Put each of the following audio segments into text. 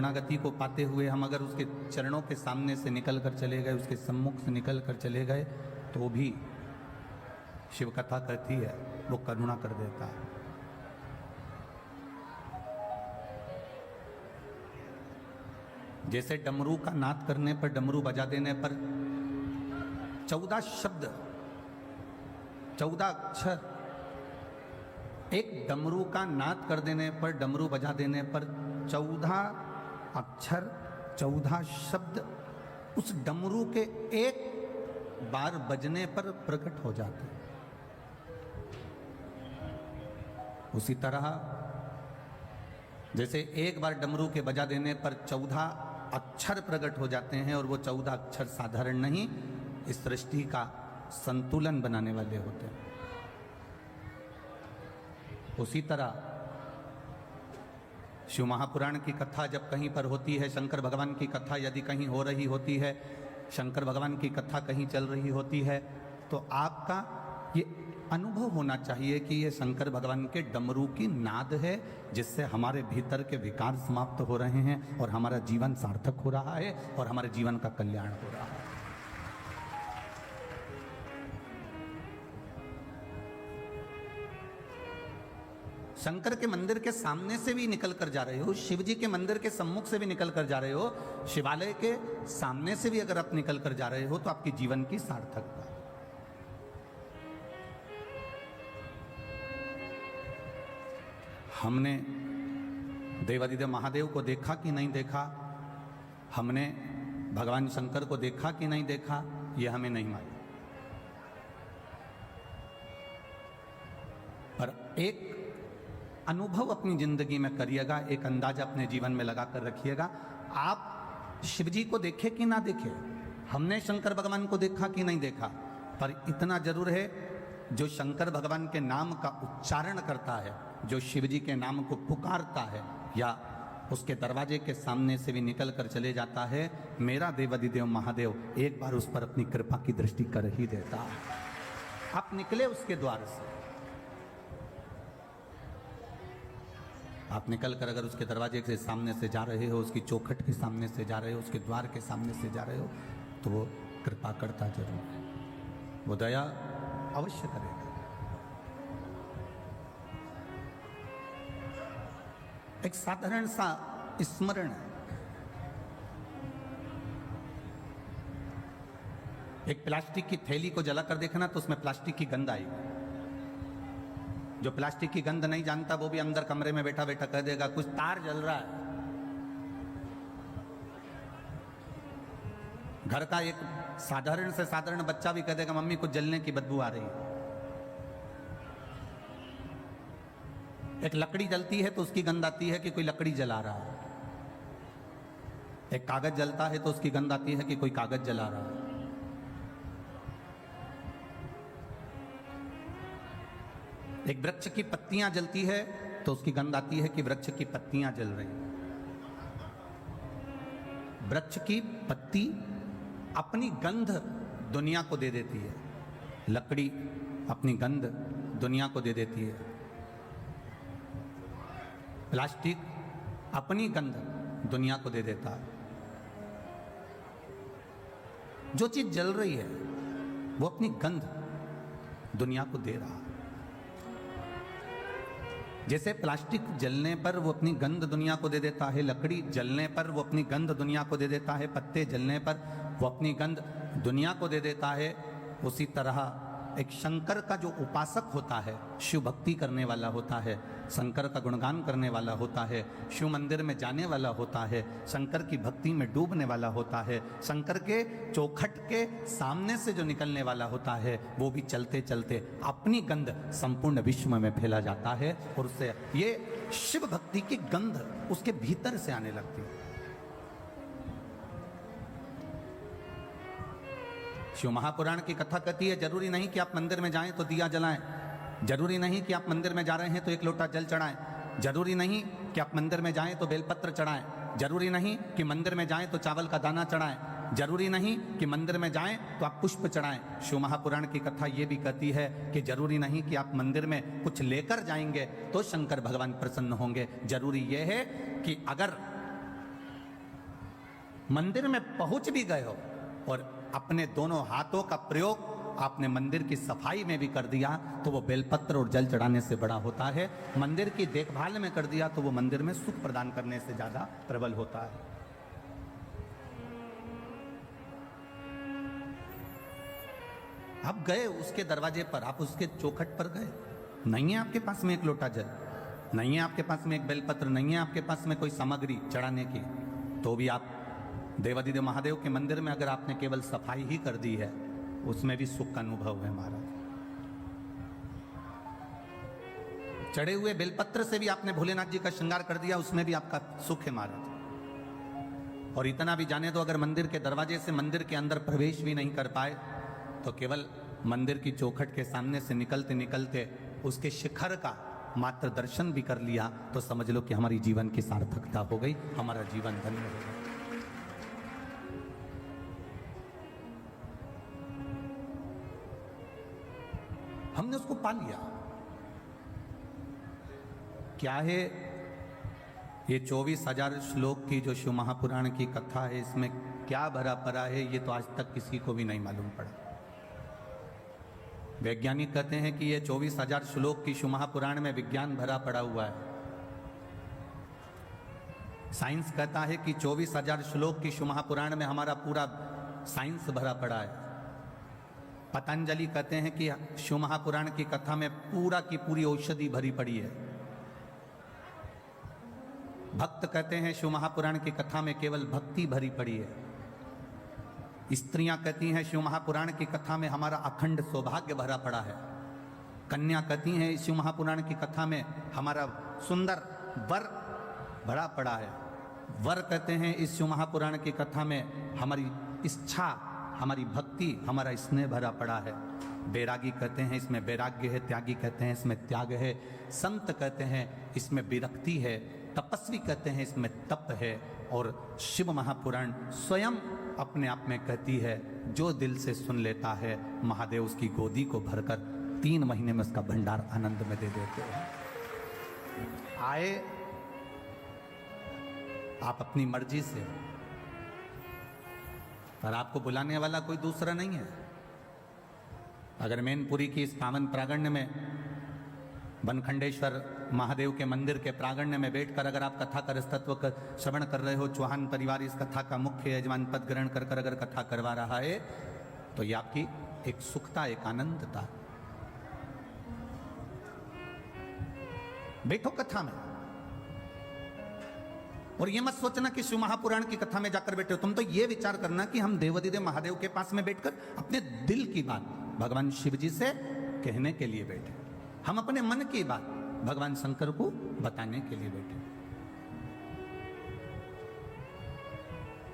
शरणागति को पाते हुए हम अगर उसके चरणों के सामने से निकल कर चले गए, उसके सम्मुख से निकल कर चले गए, तो भी शिव कथा कहती है वो करुणा कर देता है। जैसे डमरू का नाद करने पर, डमरू बजा देने पर 14 शब्द, 14 अक्षर, एक डमरू का नाद कर देने पर, डमरू बजा देने पर 14 अक्षर, 14 शब्द उस डमरू के एक बार बजने पर प्रकट हो जाते हैं। उसी तरह जैसे एक बार डमरू के बजा देने पर 14 अक्षर प्रकट हो जाते हैं, और वो 14 अक्षर साधारण नहीं, इस सृष्टि का संतुलन बनाने वाले होते हैं। उसी तरह शिव महापुराण की कथा जब कहीं पर होती है, शंकर भगवान की कथा यदि कहीं हो रही होती है, शंकर भगवान की कथा कहीं चल रही होती है, तो आपका ये अनुभव होना चाहिए कि ये शंकर भगवान के डमरू की नाद है, जिससे हमारे भीतर के विकार समाप्त हो रहे हैं और हमारा जीवन सार्थक हो रहा है और हमारे जीवन का कल्याण हो रहा है। शंकर के मंदिर के सामने से भी निकल कर जा रहे हो, शिव जी के मंदिर के सम्मुख से भी निकल कर जा रहे हो, शिवालय के सामने से भी अगर आप निकल कर जा रहे हो, तो आपके जीवन की सार्थकता। हमने देवादिदेव महादेव को देखा कि नहीं देखा, हमने भगवान शंकर को देखा कि नहीं देखा, यह हमें नहीं मालूम, पर एक अनुभव अपनी जिंदगी में करिएगा, एक अंदाजा अपने जीवन में लगा कर रखिएगा। आप शिव जी को देखे कि ना देखे, हमने शंकर भगवान को देखा कि नहीं देखा, पर इतना जरूर है, जो शंकर भगवान के नाम का उच्चारण करता है, जो शिव जी के नाम को पुकारता है, या उसके दरवाजे के सामने से भी निकल कर चले जाता है, मेरा देवादिदेव महादेव एक बार उस पर अपनी कृपा की दृष्टि कर ही देता है। आप निकले उसके द्वार से, आप निकल कर अगर उसके दरवाजे के सामने से जा रहे हो, उसकी चौखट के सामने से जा रहे हो, उसके द्वार के सामने से जा रहे हो, तो वो कृपा करता जरूर है, वो दया अवश्य करेगा। एक साधारण सा स्मरण है, एक प्लास्टिक की थैली को जलाकर देखना तो उसमें प्लास्टिक की गंध आएगी। जो प्लास्टिक की गंध नहीं जानता वो भी अंदर कमरे में बैठा बैठा कह देगा कुछ तार जल रहा है। घर का एक साधारण से साधारण बच्चा भी कह देगा मम्मी कुछ जलने की बदबू आ रही है। एक लकड़ी जलती है तो उसकी गंध आती है कि कोई लकड़ी जला रहा है। एक कागज जलता है तो उसकी गंध आती है कि कोई कागज जला रहा है। एक वृक्ष की पत्तियां जलती है तो उसकी गंध आती है कि वृक्ष की पत्तियां जल रही हैं। वृक्ष की पत्ती अपनी गंध दुनिया को दे देती है, लकड़ी अपनी गंध दुनिया को दे देती है, प्लास्टिक अपनी गंध दुनिया को दे देता है। जो चीज जल रही है वो अपनी गंध दुनिया को दे रहा है। जैसे प्लास्टिक जलने पर वो अपनी गंध दुनिया को दे देता है, लकड़ी जलने पर वो अपनी गंध दुनिया को दे देता है, पत्ते जलने पर वो अपनी गंध दुनिया को दे देता है, उसी तरह एक शंकर का जो उपासक होता है, शिव भक्ति करने वाला होता है, शंकर का गुणगान करने वाला होता है, शिव मंदिर में जाने वाला होता है, शंकर की भक्ति में डूबने वाला होता है, शंकर के चौखट के सामने से जो निकलने वाला होता है, वो भी चलते चलते अपनी गंध संपूर्ण विश्व में फैला जाता है और उससे ये शिव भक्ति की गंध उसके भीतर से आने लगती है। शिव महापुराण की कथा कहती है जरूरी नहीं कि आप मंदिर में जाएं तो दिया जलाएं, जरूरी नहीं कि आप मंदिर में जा रहे हैं तो एक लोटा जल चढ़ाएं, जरूरी नहीं कि आप मंदिर में जाएं तो बेलपत्र चढ़ाएं, जरूरी नहीं कि मंदिर में जाएं तो चावल का दाना चढ़ाएं, जरूरी नहीं कि मंदिर में जाएं तो आप पुष्प चढ़ाएं। शिव महापुराण की कथा ये भी कहती है कि जरूरी नहीं कि आप मंदिर में कुछ लेकर जाएंगे तो शंकर भगवान प्रसन्न होंगे, जरूरी यह है कि अगर मंदिर में पहुंच भी गए हो और अपने दोनों हाथों का प्रयोग आपने मंदिर की सफाई में भी कर दिया तो वो बेलपत्र और जल चढ़ाने से बड़ा होता है। मंदिर की देखभाल में कर दिया तो वो मंदिर में सुख प्रदान करने से ज्यादा प्रबल होता है। आप गए उसके दरवाजे पर, आप उसके चौखट पर गए, नहीं है आपके पास में एक लोटा जल, नहीं है आपके पास में एक बेलपत्र, नहीं है आपके पास में कोई सामग्री चढ़ाने की, तो भी आप देवाधिदेव महादेव के मंदिर में अगर आपने केवल सफाई ही कर दी है उसमें भी सुख का अनुभव है महाराज। चढ़े हुए बेलपत्र से भी आपने भोलेनाथ जी का श्रृंगार कर दिया, उसमें भी आपका सुख है महाराज। और इतना भी जाने तो अगर मंदिर के दरवाजे से मंदिर के अंदर प्रवेश भी नहीं कर पाए तो केवल मंदिर की चौखट के सामने से निकलते निकलते उसके शिखर का मात्र दर्शन भी कर लिया तो समझ लो कि हमारी जीवन की सार्थकता हो गई, हमारा जीवन धन्य हो गया। हमने उसको पा लिया। क्या है ये 24,000 श्लोक की जो शिव महापुराण की कथा है, इसमें क्या भरा पड़ा है ये तो आज तक किसी को भी नहीं मालूम पड़ा। वैज्ञानिक कहते हैं कि ये 24,000 श्लोक की शिव महापुराण में विज्ञान भरा पड़ा हुआ है। साइंस कहता है कि 24,000 श्लोक की शिव महापुराण में हमारा पूरा साइंस भरा पड़ा है। पतंजलि कहते हैं कि शिव महापुराण की कथा में पूरा की पूरी औषधि भरी पड़ी है। भक्त कहते हैं शिव महापुराण की कथा में केवल भक्ति भरी पड़ी है। स्त्रियां कहती हैं शिव महापुराण की कथा में हमारा अखंड सौभाग्य भरा पड़ा है। कन्या कहती हैं शिव महापुराण की कथा में हमारा सुंदर वर भरा पड़ा है। वर कहते हैं इस शिव महापुराण की कथा में हमारी इच्छा, हमारी भक्ति, हमारा स्नेह भरा पड़ा है। बैरागी कहते हैं इसमें वैराग्य है, त्यागी कहते हैं इसमें त्याग है, संत कहते हैं इसमें विरक्ति है, तपस्वी कहते हैं इसमें तप है। और शिव महापुराण स्वयं अपने आप में कहती है जो दिल से सुन लेता है महादेव उसकी गोदी को भरकर 3 महीने में उसका भंडार आनंद में दे देते हैं। आए आप अपनी मर्जी से, पर आपको बुलाने वाला कोई दूसरा नहीं है। अगर मैनपुरी की इस पावन प्रांगण्य में बनखंडेश्वर महादेव के मंदिर के प्रांगण्य में बैठकर अगर आप कथा का रसतत्व का श्रवण कर रहे हो, चौहान परिवार इस कथा का मुख्य यजमान पद ग्रहण कर कर अगर कथा करवा रहा है तो ये आपकी एक सुखता, एक आनंदता। बैठो कथा में और ये मत सोचना कि शिव महापुराण की कथा में जाकर बैठे हो, तुम तो ये विचार करना कि हम देवाधिदेव महादेव के पास में बैठकर अपने दिल की बात भगवान शिव जी से कहने के लिए बैठे, हम अपने मन की बात भगवान शंकर को बताने के लिए बैठे।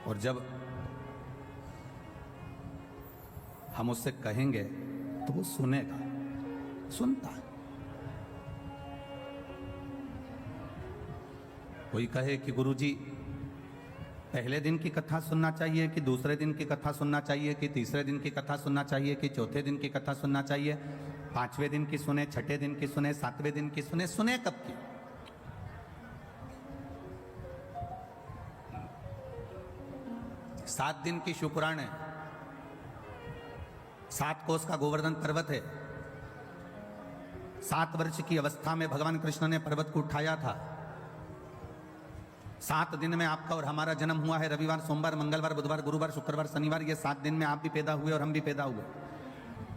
और जब हम उससे कहेंगे तो वो सुनेगा, सुनता है। कोई कहे कि गुरुजी पहले दिन की कथा सुनना चाहिए कि दूसरे दिन की कथा सुनना चाहिए कि तीसरे दिन की कथा सुनना चाहिए कि चौथे दिन की कथा सुनना चाहिए, 5वें दिन की सुने, 6ठे दिन की सुने, 7वें दिन की सुने, सुने कब की? सात दिन की शिवपुराण है, 7 कोस का गोवर्धन पर्वत है। 7 वर्ष की अवस्था में भगवान कृष्ण ने पर्वत को उठाया था। 7 दिन में आपका और हमारा जन्म हुआ है। रविवार, सोमवार, मंगलवार, बुधवार, गुरुवार, शुक्रवार, शनिवार, ये 7 दिन में आप भी पैदा हुए और हम भी पैदा हुए।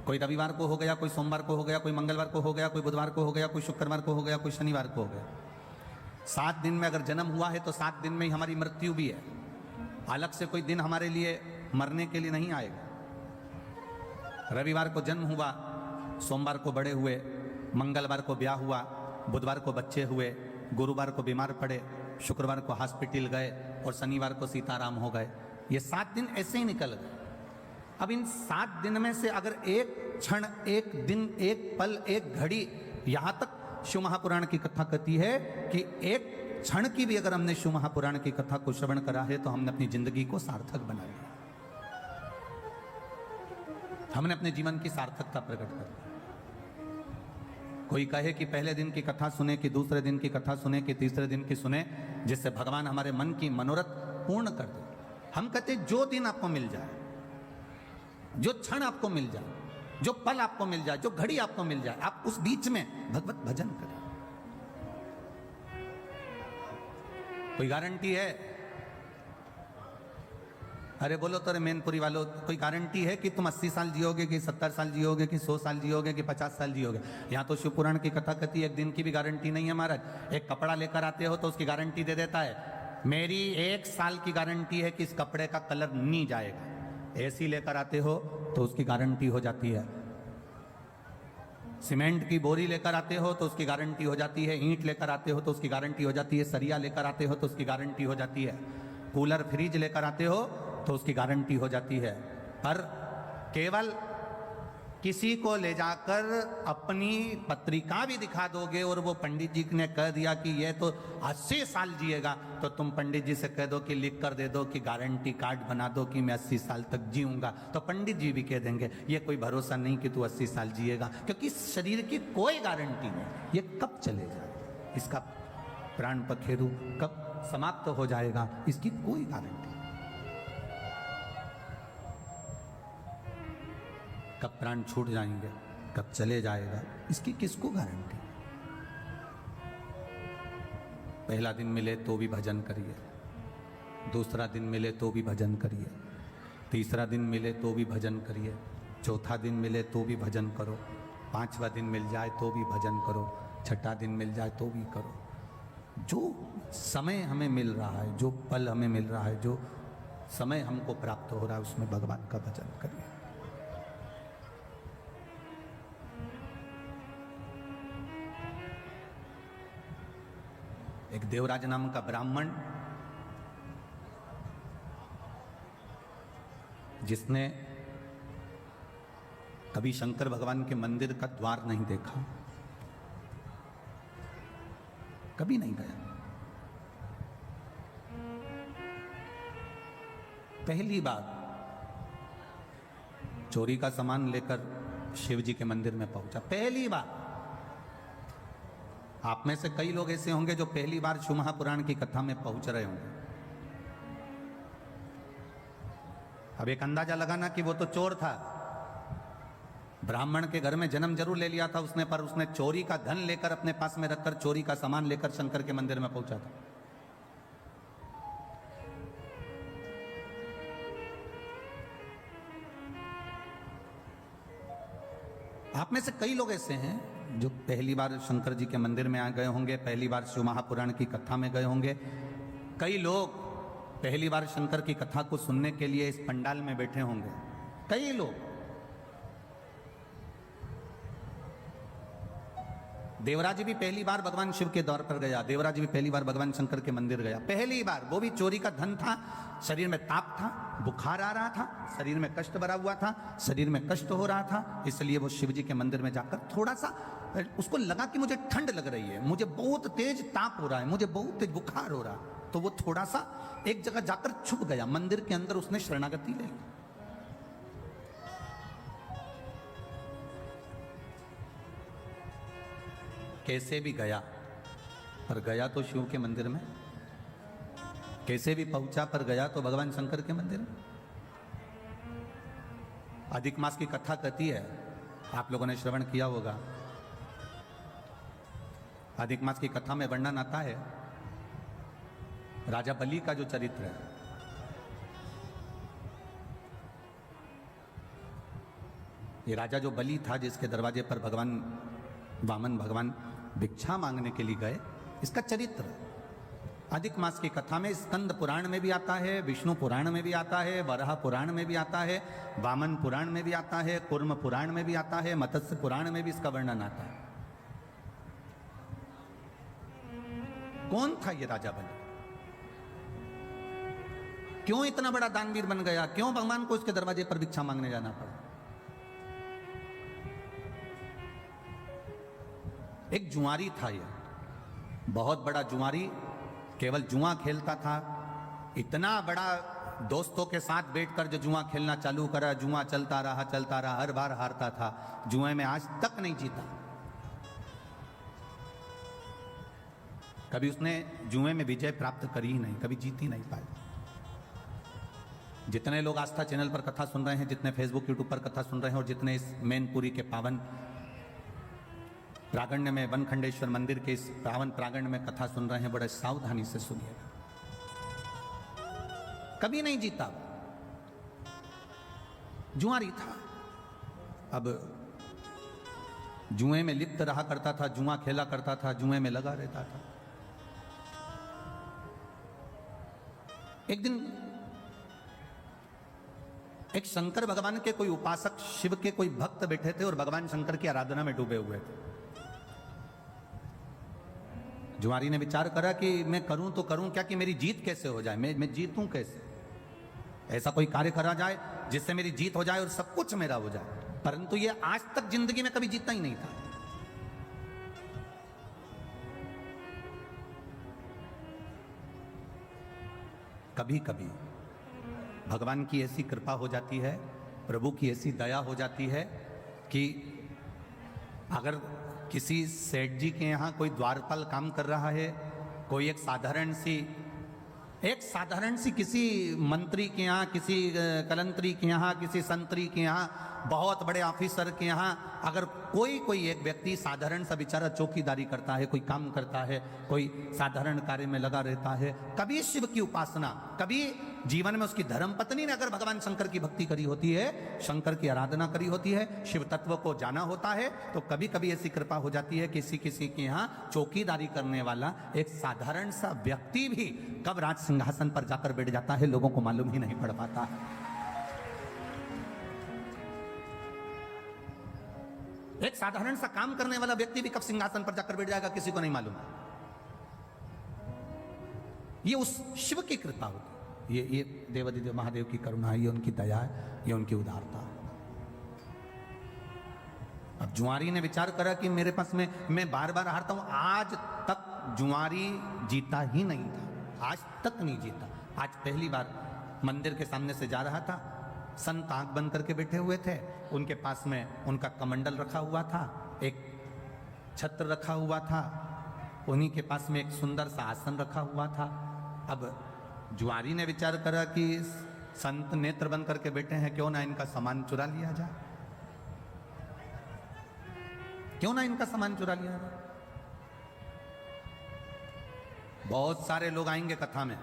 कोई रविवार को हो गया, कोई सोमवार को हो गया, कोई मंगलवार को हो गया, कोई बुधवार को हो गया, कोई शुक्रवार को हो गया, कोई शनिवार को हो गया। 7 दिन में अगर जन्म हुआ है तो 7 दिन में ही हमारी मृत्यु भी है। अलग से कोई दिन हमारे लिए मरने के लिए नहीं आएगा। रविवार को जन्म हुआ, सोमवार को बड़े हुए, मंगलवार को ब्याह हुआ, बुधवार को बच्चे हुए, गुरुवार को बीमार पड़े, शुक्रवार को हॉस्पिटल गए और शनिवार को सीताराम हो गए। ये 7 दिन ऐसे ही निकल गए। अब इन 7 दिन में से अगर एक क्षण, एक दिन, एक पल, एक घड़ी, यहां तक शिव महापुराण की कथा कहती है कि एक क्षण की भी अगर हमने शिव महापुराण की कथा को श्रवण करा है तो हमने अपनी जिंदगी को सार्थक बना लिया, हमने अपने जीवन की सार्थकता प्रकट कर दी। कोई कहे कि पहले दिन की कथा सुने कि दूसरे दिन की कथा सुने कि तीसरे दिन की सुने, जिससे भगवान हमारे मन की मनोरथ पूर्ण कर दे, हम कहते जो दिन आपको मिल जाए, जो क्षण आपको मिल जाए, जो पल आपको मिल जाए, जो घड़ी आपको मिल जाए, आप उस बीच में भगवत भजन करें। कोई गारंटी है? अरे बोलो तो, मैनपुरी वालों, कोई गारंटी है कि तुम 80 साल जियोगे कि 70 साल जियोगे कि 100 साल जियोगे कि 50 साल जियोगे? यहाँ तो शिव पुराण की कथा कहती है एक दिन की भी गारंटी नहीं है महाराज। एक कपड़ा लेकर आते हो तो उसकी गारंटी दे देता है, मेरी 1 साल की गारंटी है कि इस कपड़े का कलर नहीं जाएगा। एसी लेकर आते हो तो उसकी गारंटी हो जाती है। सीमेंट की बोरी लेकर आते हो तो उसकी गारंटी हो जाती है। ईंट लेकर आते हो तो उसकी गारंटी हो जाती है। सरिया लेकर आते हो तो उसकी गारंटी हो जाती है। कूलर फ्रिज लेकर आते हो तो उसकी गारंटी हो जाती है। पर केवल किसी को ले जाकर अपनी पत्रिका भी दिखा दोगे और वो पंडित जी ने कह दिया कि ये तो 80 साल जिएगा, तो तुम पंडित जी से कह दो कि लिख कर दे दो कि गारंटी कार्ड बना दो कि मैं 80 साल तक जीऊंगा, तो पंडित जी भी कह देंगे ये कोई भरोसा नहीं कि तू 80 साल जिएगा, क्योंकि शरीर की कोई गारंटी नहीं, ये कब चले जाए, इसका प्राण पखेरु कब समाप्त हो जाएगा, इसकी कोई गारंटी। कब प्राण छूट जाएंगे, कब चले जाएगा, इसकी किसको गारंटी। पहला दिन मिले तो भी भजन करिए, दूसरा दिन मिले तो भी भजन करिए, तीसरा दिन मिले तो भी भजन करिए, चौथा दिन मिले तो भी भजन करो, 5वां दिन मिल जाए तो भी भजन करो, 6ठा दिन मिल जाए तो भी करो। जो समय हमें मिल रहा है, जो पल हमें मिल रहा है, जो समय हमको प्राप्त हो रहा है, उसमें भगवान का भजन करिए। एक देवराज नाम का ब्राह्मण, जिसने कभी शंकर भगवान के मंदिर का द्वार नहीं देखा, कभी नहीं गया, पहली बार चोरी का सामान लेकर शिव जी के मंदिर में पहुंचा, पहली बार। आप में से कई लोग ऐसे होंगे जो पहली बार शिव महापुराण की कथा में पहुंच रहे होंगे। अब एक अंदाजा लगाना कि वो तो चोर था, ब्राह्मण के घर में जन्म जरूर ले लिया था उसने, पर उसने चोरी का धन लेकर अपने पास में रखकर चोरी का सामान लेकर शंकर के मंदिर में पहुंचा था। आप में से कई लोग ऐसे हैं जो पहली बार शंकर जी के मंदिर में आ गए होंगे, पहली बार शिव महापुराण की कथा में गए होंगे। कई लोग पहली बार शंकर की कथा को सुनने के लिए इस पंडाल में बैठे होंगे, कई लोग। देवराज भी पहली बार भगवान शिव के दौर पर गया, देवराज भी पहली बार भगवान शंकर के मंदिर गया, पहली बार। वो भी चोरी का धन था, शरीर में ताप था, बुखार आ रहा था, शरीर में कष्ट भरा हुआ था, शरीर में कष्ट हो रहा था, इसलिए वो शिव जी के मंदिर में जाकर थोड़ा सा उसको लगा कि मुझे ठंड लग रही है, मुझे बहुत तेज ताप हो रहा है, मुझे बहुत तेज बुखार हो रहा है, तो वो थोड़ा सा एक जगह जाकर छुप गया, मंदिर के अंदर उसने शरणागति ले ली। कैसे भी गया, पर गया तो शिव के मंदिर में, कैसे भी पहुंचा पर गया तो भगवान शंकर के मंदिर में। अधिक मास की कथा कहती है, आप लोगों ने श्रवण किया होगा। अधिक मास की कथा में वर्णन आता है राजा बलि का जो चरित्र है। ये राजा जो बलि था, जिसके दरवाजे पर भगवान वामन भगवान भिक्षा मांगने के लिए गए, इसका चरित्र अधिक मास की कथा में स्कंद पुराण में भी आता है, विष्णु पुराण में भी आता है, वराह पुराण में भी आता है, वामन पुराण में भी आता है, कूर्म पुराण में भी आता है, मत्स्य पुराण में भी इसका वर्णन आता है। कौन था ये राजा बलि? क्यों इतना बड़ा दानवीर बन गया? क्यों भगवान को इसके दरवाजे पर भिक्षा मांगने जाना पड़ा? एक जुआरी था ये, बहुत बड़ा जुआरी, केवल जुआ खेलता था। इतना बड़ा दोस्तों के साथ बैठकर जो जुआ खेलना चालू करा, जुआ चलता रहा, हर बार हारता था, जुए में आज तक नहीं जीता। कभी उसने जुए में विजय प्राप्त करी ही नहीं, कभी जीत ही नहीं पाई। जितने लोग आस्था चैनल पर कथा सुन रहे हैं, जितने फेसबुक यूट्यूब पर कथा सुन रहे हैं और जितने इस मैनपुरी के पावन प्रांगण में, वनखंडेश्वर मंदिर के इस पावन प्रांगण में कथा सुन रहे हैं, बड़े सावधानी से सुनिएगा। कभी नहीं जीता, जुआरी था। अब जुए में लिप्त रहा करता था, जुआ खेला करता था, जुए में लगा रहता था। एक दिन एक शंकर भगवान के कोई उपासक, शिव के कोई भक्त बैठे थे और भगवान शंकर की आराधना में डूबे हुए थे। जुआरी ने विचार करा कि मैं करूं तो करूं क्या, कि मेरी जीत कैसे हो जाए, मैं जीतूं कैसे, ऐसा कोई कार्य करा जाए जिससे मेरी जीत हो जाए और सब कुछ मेरा हो जाए। परंतु ये आज तक जिंदगी में कभी जीता ही नहीं था। कभी कभी भगवान की ऐसी कृपा हो जाती है, प्रभु की ऐसी दया हो जाती है कि अगर किसी सेठ जी के यहाँ कोई द्वारपाल काम कर रहा है, कोई एक साधारण सी किसी मंत्री के यहाँ, किसी कलंतरी के यहाँ, किसी संतरी के यहाँ, बहुत बड़े ऑफिसर के यहाँ अगर कोई एक व्यक्ति साधारण सा बेचारा चौकीदारी करता है, कोई काम करता है, कोई साधारण कार्य में लगा रहता है, कभी शिव की उपासना, कभी जीवन में उसकी धर्म पत्नी ने अगर भगवान शंकर की भक्ति करी होती है, शंकर की आराधना करी होती है, शिव तत्व को जाना होता है, तो कभी कभी ऐसी कृपा हो जाती है किसी किसी के यहाँ चौकीदारी करने वाला एक साधारण सा व्यक्ति भी कब राज सिंहासन पर जाकर बैठ जाता है, लोगों को मालूम ही नहीं पड़ पाता। एक साधारण सा काम करने वाला व्यक्ति भी कब सिंहासन पर जाकर बैठ जाएगा, किसी को नहीं मालूम। ये उस शिव की कृपा होती, ये देवादिदेव महादेव की करुणा है, ये उनकी दया है, ये उनकी उदारता है। अब जुआरी ने विचार करा कि मेरे पास में मैं बार बार हारता हूं। आज तक जुआरी जीता ही नहीं था, आज तक नहीं जीता। आज पहली बार मंदिर के सामने से जा रहा था, संत आंख बंद करके बैठे हुए थे, उनके पास में उनका कमंडल रखा हुआ था, एक छत्र रखा हुआ था, उन्हीं के पास में एक सुंदर सा आसन रखा हुआ था। अब जुआरी ने विचार करा कि संत नेत्र बंद करके बैठे हैं, क्यों ना इनका सामान चुरा लिया जाए, क्यों ना इनका सामान चुरा लिया जाए। बहुत सारे लोग आएंगे कथा में,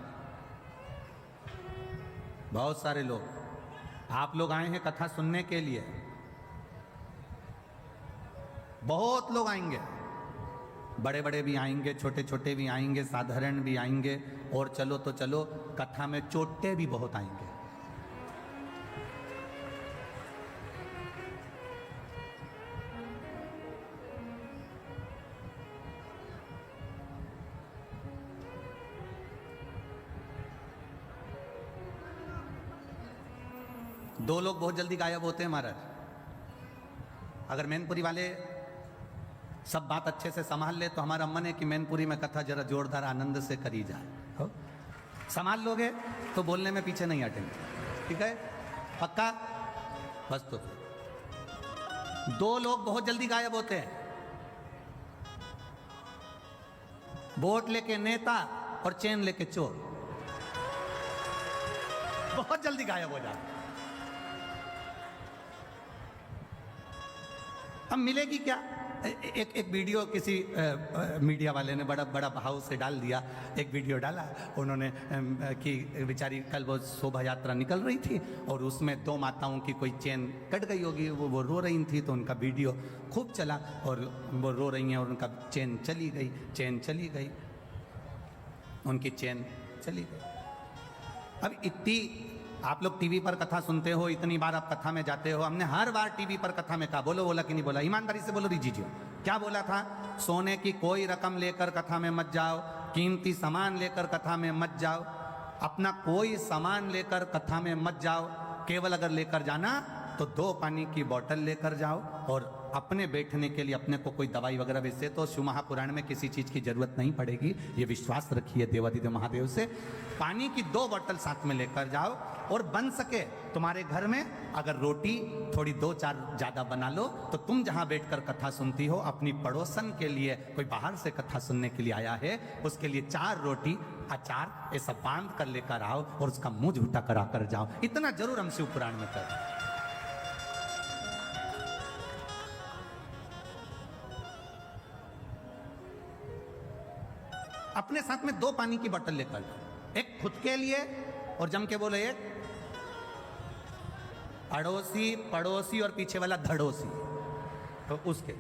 बहुत सारे लोग, आप लोग आए हैं कथा सुनने के लिए, बहुत लोग आएंगे, बड़े बड़े भी आएंगे, छोटे छोटे भी आएंगे, साधारण भी आएंगे, और चलो तो चलो कथा में चोटे भी बहुत आएंगे। दो लोग बहुत जल्दी गायब होते हैं महाराज। अगर मैनपुरी वाले सब बात अच्छे से संभाल ले तो हमारा मन है कि मैनपुरी में कथा जरा जोरदार आनंद से करी जाए। हो? संभाल लोगे तो बोलने में पीछे नहीं हटेंगे, ठीक है, पक्का? बस तो दो लोग बहुत जल्दी गायब होते हैं, वोट लेके नेता और चेन लेके चोर, बहुत जल्दी गायब हो जाते। अब मिलेगी क्या? एक वीडियो किसी मीडिया वाले ने बड़ा बड़ा भाव से डाल दिया, एक वीडियो डाला उन्होंने कि बेचारी कल वो शोभा यात्रा निकल रही थी और उसमें दो माताओं की कोई चेन कट गई होगी, वो रो रही थी, तो उनका वीडियो खूब चला और वो रो रही हैं और उनका चेन चली गई, चेन चली गई, उनकी चेन चली गई। अब इतनी आप लोग टीवी पर कथा सुनते हो, इतनी बार आप कथा में जाते हो, हमने हर बार टीवी पर कथा में कहा, बोला कि नहीं बोला, ईमानदारी से बोलो दीजिए, क्या बोला था? सोने की कोई रकम लेकर कथा में मत जाओ, कीमती सामान लेकर कथा में मत जाओ, अपना कोई सामान लेकर कथा में मत जाओ, केवल अगर लेकर जाना तो 2 पानी की बोतल लेकर जाओ और अपने बैठने के लिए अपने को कोई दवाई वगैरह, वैसे तो शिव महापुराण में किसी चीज की जरूरत नहीं पड़ेगी, ये विश्वास रखिए देवादिदेव महादेव से। पानी की 2 बोतल साथ में लेकर जाओ, और बन सके तुम्हारे घर में अगर रोटी थोड़ी 2-4 ज्यादा बना लो, तो तुम जहां बैठकर कथा सुनती हो, अपनी पड़ोसन के लिए, कोई बाहर से कथा सुनने के लिए आया है, उसके लिए 4 रोटी अचार ऐसा बांध कर लेकर आओ और उसका मुंह झूठा करा कर जाओ। इतना जरूर हम शिव पुराण में करें। अपने साथ में 2 पानी की बोतल लेकर जाओ, एक खुद के लिए और जम के बोले एक अड़ोसी पड़ोसी और पीछे वाला धड़ोसी, तो उसके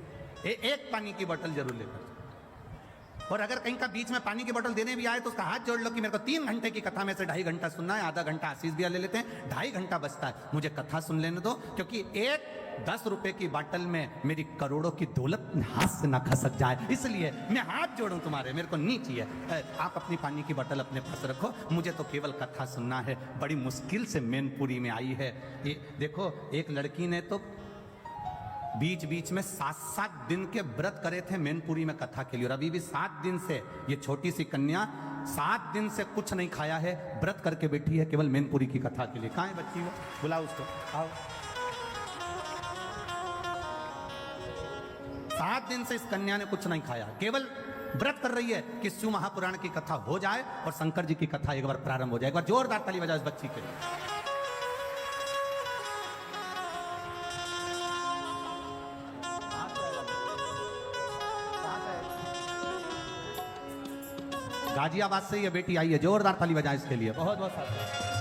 एक पानी की बोतल जरूर लेकर जाओ। और अगर कहीं का बीच में पानी की बोतल देने भी आए तो उसका हाथ जोड़ लो कि मेरे को 3 घंटे की कथा में से 2.5 घंटा सुनना है, आधा घंटा आशीष दिया ले लेते हैं, 2.5 घंटा बचता है, मुझे कथा सुन लेने दो, क्योंकि एक 10 रुपए की बाटल में मेरी करोड़ों की दौलत हाथ से ना खसक जाए, इसलिए मैं हाथ जोड़ूं तुम्हारे, मेरे को नहीं चाहिए। आप अपनी पानी की बोतल अपने पास रखो, मुझे तो केवल कथा सुनना है। बड़ी मुश्किल से मैनपुरी में आई है ये। देखो एक लड़की ने तो बीच बीच में 7-7 दिन के व्रत करे थे मैनपुरी में कथा के लिए, और अभी भी 7 दिन से ये छोटी सी कन्या 7 दिन से कुछ नहीं खाया है, व्रत करके बैठी है केवल मैनपुरी की कथा के लिए। कहाँ है बच्ची वो? बुलाओ उसको, आओ। 7 दिन से इस कन्या ने कुछ नहीं खाया, केवल व्रत कर रही है कि शिव महापुराण की कथा हो जाए और शंकर जी की कथा एक बार प्रारंभ हो जाए। एक बार जोरदार ताली बजाओ इस बच्ची के लिए। गाजियाबाद से ये बेटी आई है, जोरदार ताली बजाएं इसके लिए। बहुत बहुत सारा।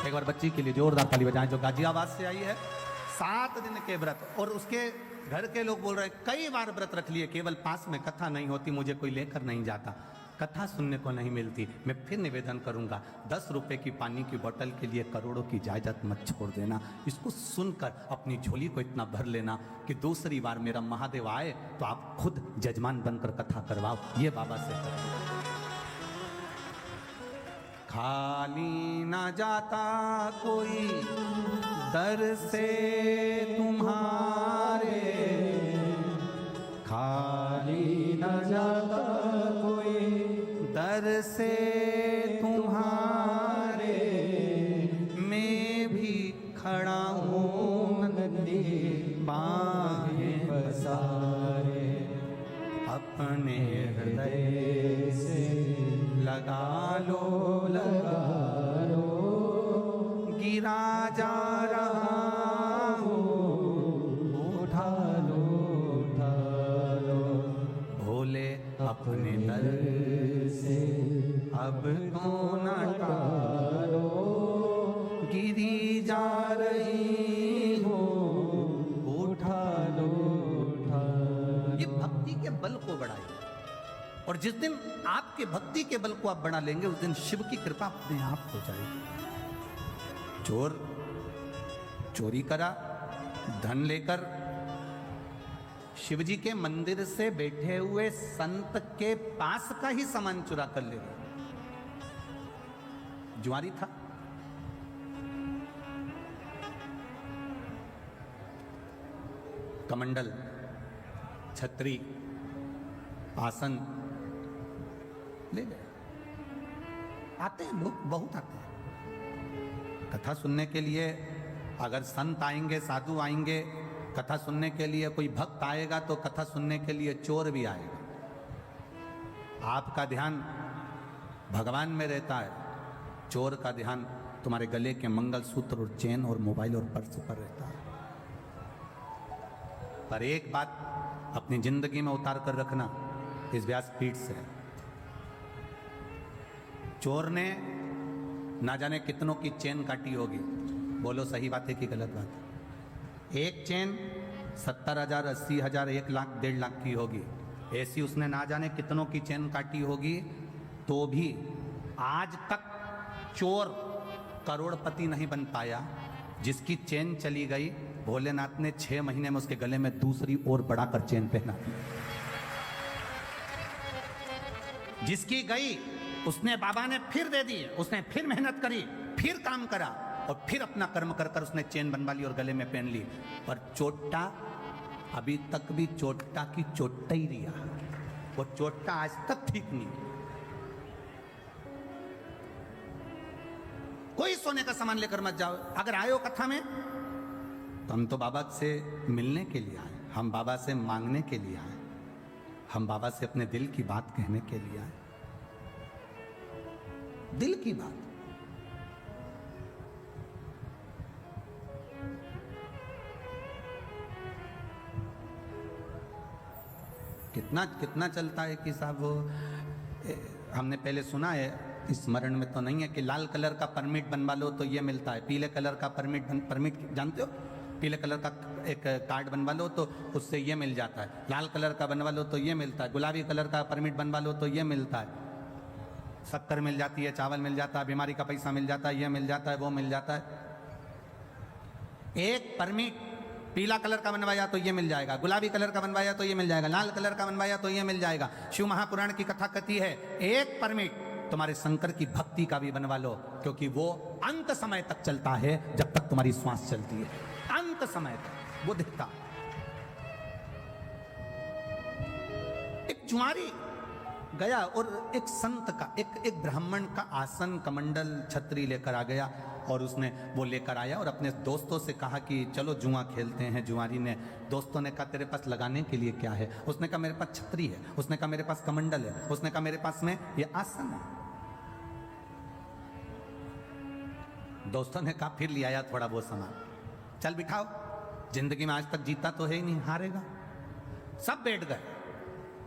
एक बार बच्ची के लिए जोरदार ताली बजाएं जो गाजियाबाद से आई है। 7 दिन के व्रत, और उसके घर के लोग बोल रहे हैं कई बार व्रत रख लिए, केवल पास में कथा नहीं होती, मुझे कोई लेकर नहीं जाता, कथा सुनने को नहीं मिलती। मैं फिर निवेदन करूंगा, 10 रुपए की पानी की बोतल के लिए करोड़ों की जायदाद मत छोड़ देना। इसको सुनकर अपनी झोली को इतना भर लेना कि दूसरी बार मेरा महादेव आए तो आप खुद जजमान बनकर कथा करवाओ। ये बाबा से करें। खाली न जाता कोई दर से तुम्हारे, खाली न जाता कोई दर से तुम्हारे, मैं भी खड़ा हूँ नंदी बाहें पसारे, अपने हृदय से लगा लो गिरा जा रहा हूँ, उठा लो भोले अपने दर से अब तो न टालो, गिरी जा रही हो, उठा लो। ये भक्ति के बल को बढ़ाइए, और जिस दिन आपके भक्ति के बल को आप बढ़ा लेंगे उस दिन शिव की कृपा अपने आप हो जाएगी। चोर चोरी करा, धन लेकर शिवजी के मंदिर से बैठे हुए संत के पास का ही सामान चुरा कर ले गया। जुआरी था, कमंडल, छतरी, आसन ले गए। आते हैं लोग, बहुत आते हैं कथा सुनने के लिए। अगर संत आएंगे, साधु आएंगे कथा सुनने के लिए, कोई भक्त आएगा तो कथा सुनने के लिए चोर भी आएगा। आपका ध्यान भगवान में रहता है, चोर का ध्यान तुम्हारे गले के मंगलसूत्र और चेन और मोबाइल और पर्स पर रहता है। पर एक बात अपनी जिंदगी में उतार कर रखना, इस व्यासपीठ से, चोर ने ना जाने कितनों की चेन काटी होगी, बोलो सही बात है कि गलत बात है? एक चेन 70,000, 80,000, 1 लाख, 1.5 लाख की होगी। ऐसी उसने ना जाने कितनों की चेन काटी होगी, तो भी आज तक चोर करोड़पति नहीं बन पाया। जिसकी चेन चली गई, भोलेनाथ ने 6 महीने में उसके गले में दूसरी और बढ़ाकर चेन पहना। जिसकी गई, उसने बाबा ने फिर दे दी, उसने फिर मेहनत करी, फिर काम करा और फिर अपना कर्म कर कर उसने चेन बनवा ली और गले में पहन ली। पर चोटा अभी तक भी चोटा की चोटा ही रहा, वो चोटा आज तक ठीक नहीं। कोई सोने का सामान लेकर मत जाओ। अगर आए हो कथा में, तो हम तो बाबा से मिलने के लिए आए, हम बाबा से मांगने के लिए आए, हम बाबा से अपने दिल की बात कहने के लिए आए। दिल की बात। कितना कितना चलता है कि साहब वो हमने पहले सुना है, स्मरण में तो नहीं है, कि लाल कलर का परमिट बनवा लो तो ये मिलता है, पीले कलर का परमिट जानते हो, पीले कलर का एक कार्ड बनवा लो तो उससे ये मिल जाता है, लाल कलर का बनवा लो तो ये मिलता है, गुलाबी कलर का परमिट बनवा लो तो ये मिलता है, शक्कर मिल जाती है, चावल मिल जाता है, बीमारी का पैसा मिल जाता है, ये मिल जाता है, वो मिल जाता है। एक परमिट पीला कलर का बनवाया तो ये मिल जाएगा, गुलाबी कलर का बनवाया तो ये मिल जाएगा, लाल कलर का बनवाया तो ये मिल जाएगा। शिव महापुराण की कथा कहती है, एक परमिट तुम्हारे शंकर की भक्ति का भी बनवा लो, क्योंकि वो अंत समय तक चलता है, जब तक तुम्हारी श्वास चलती है, अंत समय तक वो देता। एक जुआरी गया और एक संत का, एक ब्राह्मण का आसन, कमंडल, छतरी लेकर आ गया और उसने वो लेकर आया और अपने दोस्तों से कहा कि चलो जुआ खेलते हैं। जुआरी ने, दोस्तों ने कहा तेरे पास लगाने के लिए क्या है? उसने कहा मेरे पास छतरी है, उसने कहा मेरे पास कमंडल है, उसने कहा मेरे पास में ये आसन है। दोस्तों ने कहा फिर ले आया थोड़ा बहुत सामान, चल बिठाओ, जिंदगी में आज तक जीता तो है ही नहीं, हारेगा। सब बैठ गए,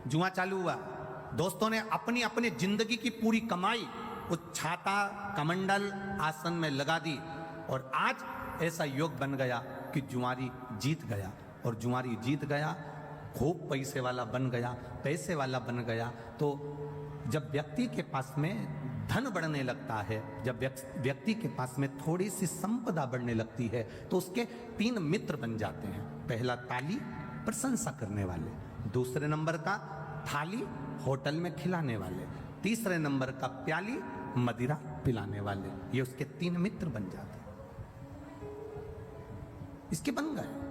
जुआ चालू हुआ। दोस्तों ने अपनी अपनी जिंदगी की पूरी कमाई उस छाता, कमंडल, आसन में लगा दी और आज ऐसा योग बन गया कि जुआरी जीत गया। और जुआरी जीत गया, खूब पैसे वाला बन गया, पैसे वाला बन गया। तो जब व्यक्ति के पास में धन बढ़ने लगता है, जब व्यक्ति के पास में थोड़ी सी संपदा बढ़ने लगती है, तो उसके 3 मित्र बन जाते हैं। पहला ताली, प्रशंसा करने वाले, दूसरे नंबर का थाली, होटल में खिलाने वाले, तीसरे नंबर का प्याली, मदिरा पिलाने वाले। ये उसके 3 मित्र बन जाते, इसके बन गए।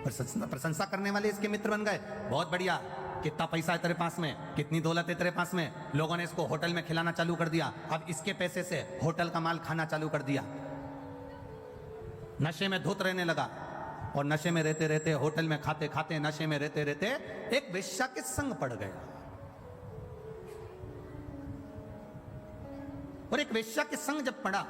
प्रशंसा करने वाले इसके मित्र बन गए, बहुत बढ़िया, कितना पैसा है तेरे पास में, कितनी दौलत है तेरे पास में। लोगों ने इसको होटल में खिलाना चालू कर दिया, अब इसके पैसे से होटल का माल खाना चालू कर दिया। नशे में धुत रहने लगा और नशे में रहते रहते, होटल में खाते खाते, नशे में रहते रहते एक वेश्या के संग पड़ गया। और एक वेश्या के संग जब पड़ा,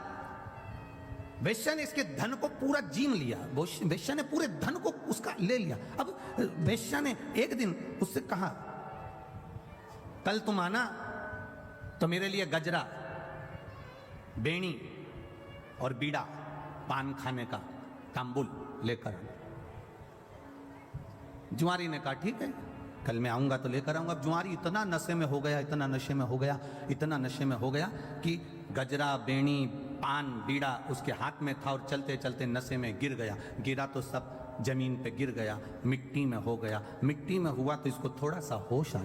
वेश्या ने इसके धन को पूरा जीन लिया, वेश्या ने पूरे धन को उसका ले लिया। अब वेश्या ने एक दिन उससे कहा, कल तुम आना तो मेरे लिए गजरा, बेणी और बीड़ा, पान खाने का तांबुल लेकर आना। जुआरी ने कहा ठीक है, कल मैं आऊंगा तो लेकर आऊंगा। अब जुआरी इतना नशे में हो गया, इतना नशे में हो गया, इतना नशे में हो गया कि गजरा, बेणी, पान, बीड़ा उसके हाथ में था और चलते चलते नशे में गिर गया। गिरा तो सब जमीन पे गिर गया, मिट्टी में हो गया। मिट्टी में हुआ तो इसको थोड़ा सा होश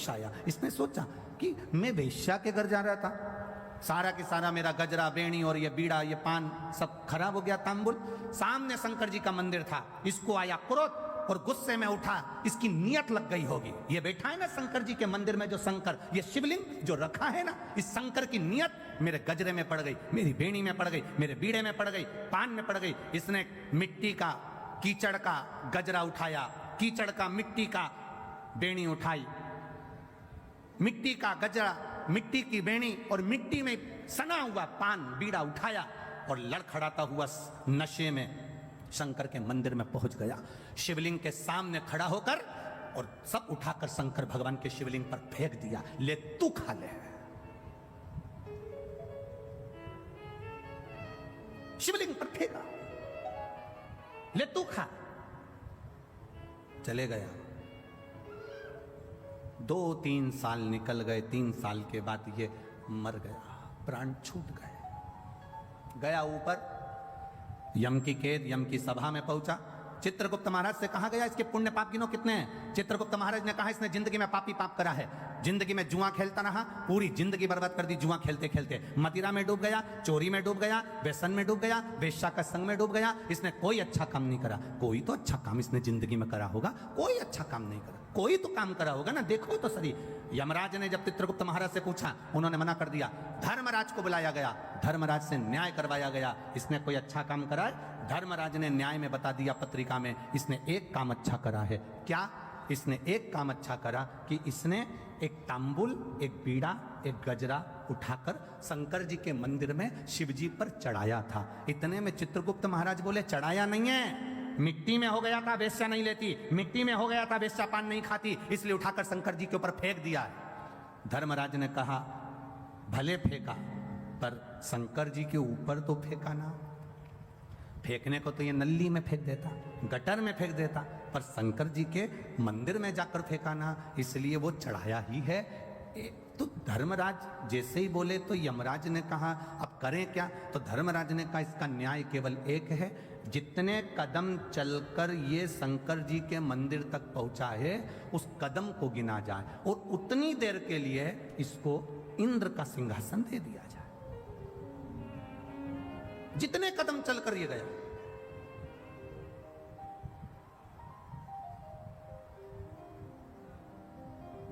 आया। इसने सोचा कि मैं वेश्या के घर जा रहा था, सारा के सारा मेरा गजरा, बेणी और ये बीड़ा, ये पान सब खराब हो गया, तांबुल। सामने शंकर जी का मंदिर था, इसको आया क्रोध और गुस्से में उठा, इसकी नियत लग गई होगी। ये बैठा है ना शंकर जी के मंदिर में, जो शंकर, ये शिवलिंग जो रखा है ना, इस शंकर की नियत मेरे गजरे में पड़ गई, मेरी बेणी में पड़ गई, मेरे बीड़े में पड़ गई, पान में पड़ गई। इसने मिट्टी का, कीचड़ का गजरा उठाया, कीचड़ का, मिट्टी का बेणी उठाई मिट्टी का गजरा, मिट्टी की बेणी और मिट्टी में सना हुआ पान बीड़ा उठाया और लड़खड़ाता हुआ नशे में शंकर के मंदिर में पहुंच गया। शिवलिंग के सामने खड़ा होकर और सब उठाकर शंकर भगवान के शिवलिंग पर फेंक दिया। ले तू खा ले। शिवलिंग पर फेंका, ले तू खा। चले गया। 2-3 साल निकल गए। 3 साल के बाद ये मर गया, प्राण छूट गए। गया ऊपर, यम की कैद, यम की सभा में पहुंचा। चित्रगुप्त महाराज से कहा गया इसके पुण्य पाप गिनो कितने हैं। चित्रगुप्त महाराज ने कहा इसने जिंदगी में पापी पाप करा है। जिंदगी में जुआ खेलता रहा, पूरी जिंदगी बर्बाद कर दी जुआ खेलते खेलते। मदिरा में डूब गया, चोरी में डूब गया, व्यसन में डूब गया, वेश्या का संग में डूब गया। इसने कोई अच्छा काम नहीं करा। कोई तो अच्छा काम इसने जिंदगी में करा होगा, कोई अच्छा काम नहीं करा। कोई तो काम करा होगा ना, देखो तो सही। यमराज ने जब चित्रगुप्त महाराज से पूछा, उन्होंने मना कर दिया। धर्मराज को बुलाया गया, धर्मराज से न्याय करवाया गया। इसने कोई अच्छा काम करा है? धर्मराज ने न्याय में बता दिया पत्रिका में, इसने एक काम अच्छा करा है। क्या? इसने एक काम अच्छा करा कि इसने एक तांबुल, एक बीड़ा, एक गजरा उठाकर शंकर जी के मंदिर में शिवजी पर चढ़ाया था। इतने में चित्रगुप्त महाराज बोले, चढ़ाया नहीं है, मिट्टी में हो गया था, वेश्या नहीं लेती। मिट्टी में हो गया था, वेश्या पान नहीं खाती, इसलिए उठाकर शंकर जी के ऊपर फेंक दिया है। धर्मराज ने कहा, भले फेंका, पर शंकर जी के ऊपर तो फेंका ना। फेंकने को तो ये नल्ली में फेंक देता, गटर में फेंक देता, पर शंकर जी के मंदिर में जाकर फेंका ना, इसलिए वो चढ़ाया ही है। तो धर्मराज जैसे ही बोले तो यमराज ने कहा, अब करें क्या? तो धर्मराज ने कहा, इसका न्याय केवल एक है, जितने कदम चलकर ये शंकर जी के मंदिर तक पहुंचा है उस कदम को गिना जाए और उतनी देर के लिए इसको इंद्र का सिंहासन दे दिया जाए। जितने कदम चलकर ये गया,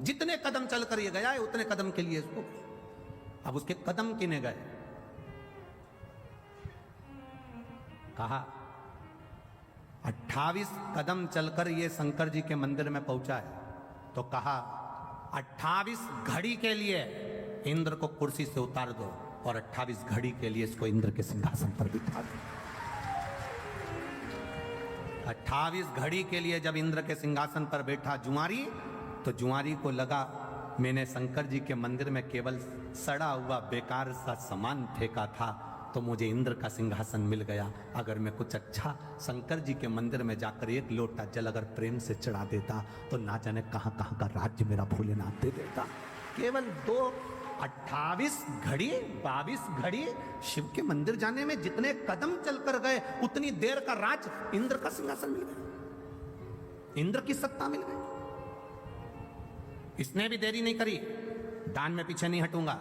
जितने कदम चलकर ये गया है उतने कदम के लिए इसको, अब उसके कदम गिने गए। कहा 28 कदम चलकर ये शंकर जी के मंदिर में पहुंचा है, तो कहा 28 घड़ी के लिए इंद्र को कुर्सी से उतार दो और 28 घड़ी के लिए इसको इंद्र के सिंहासन पर बिठा दो। 28 घड़ी के लिए जब इंद्र के सिंहासन पर बैठा जुआरी, तो जुआरी को लगा मैंने शंकर जी के मंदिर में केवल सड़ा हुआ बेकार सा सामान फेंका था, तो मुझे इंद्र का सिंहासन मिल गया। अगर मैं कुछ अच्छा शंकर जी के मंदिर में जाकर एक लोटा जल अगर प्रेम से चढ़ा देता, तो ना जाने कहां कहां का राज्य मेरा भोलेनाथ दे देता। केवल 28 घड़ी 22 घड़ी शिव के मंदिर जाने में जितने कदम चलकर गए उतनी देर का राज इंद्र का सिंहासन मिल गया, इंद्र की सत्ता मिल गई। इसने भी देरी नहीं करी, दान में पीछे नहीं हटूंगा।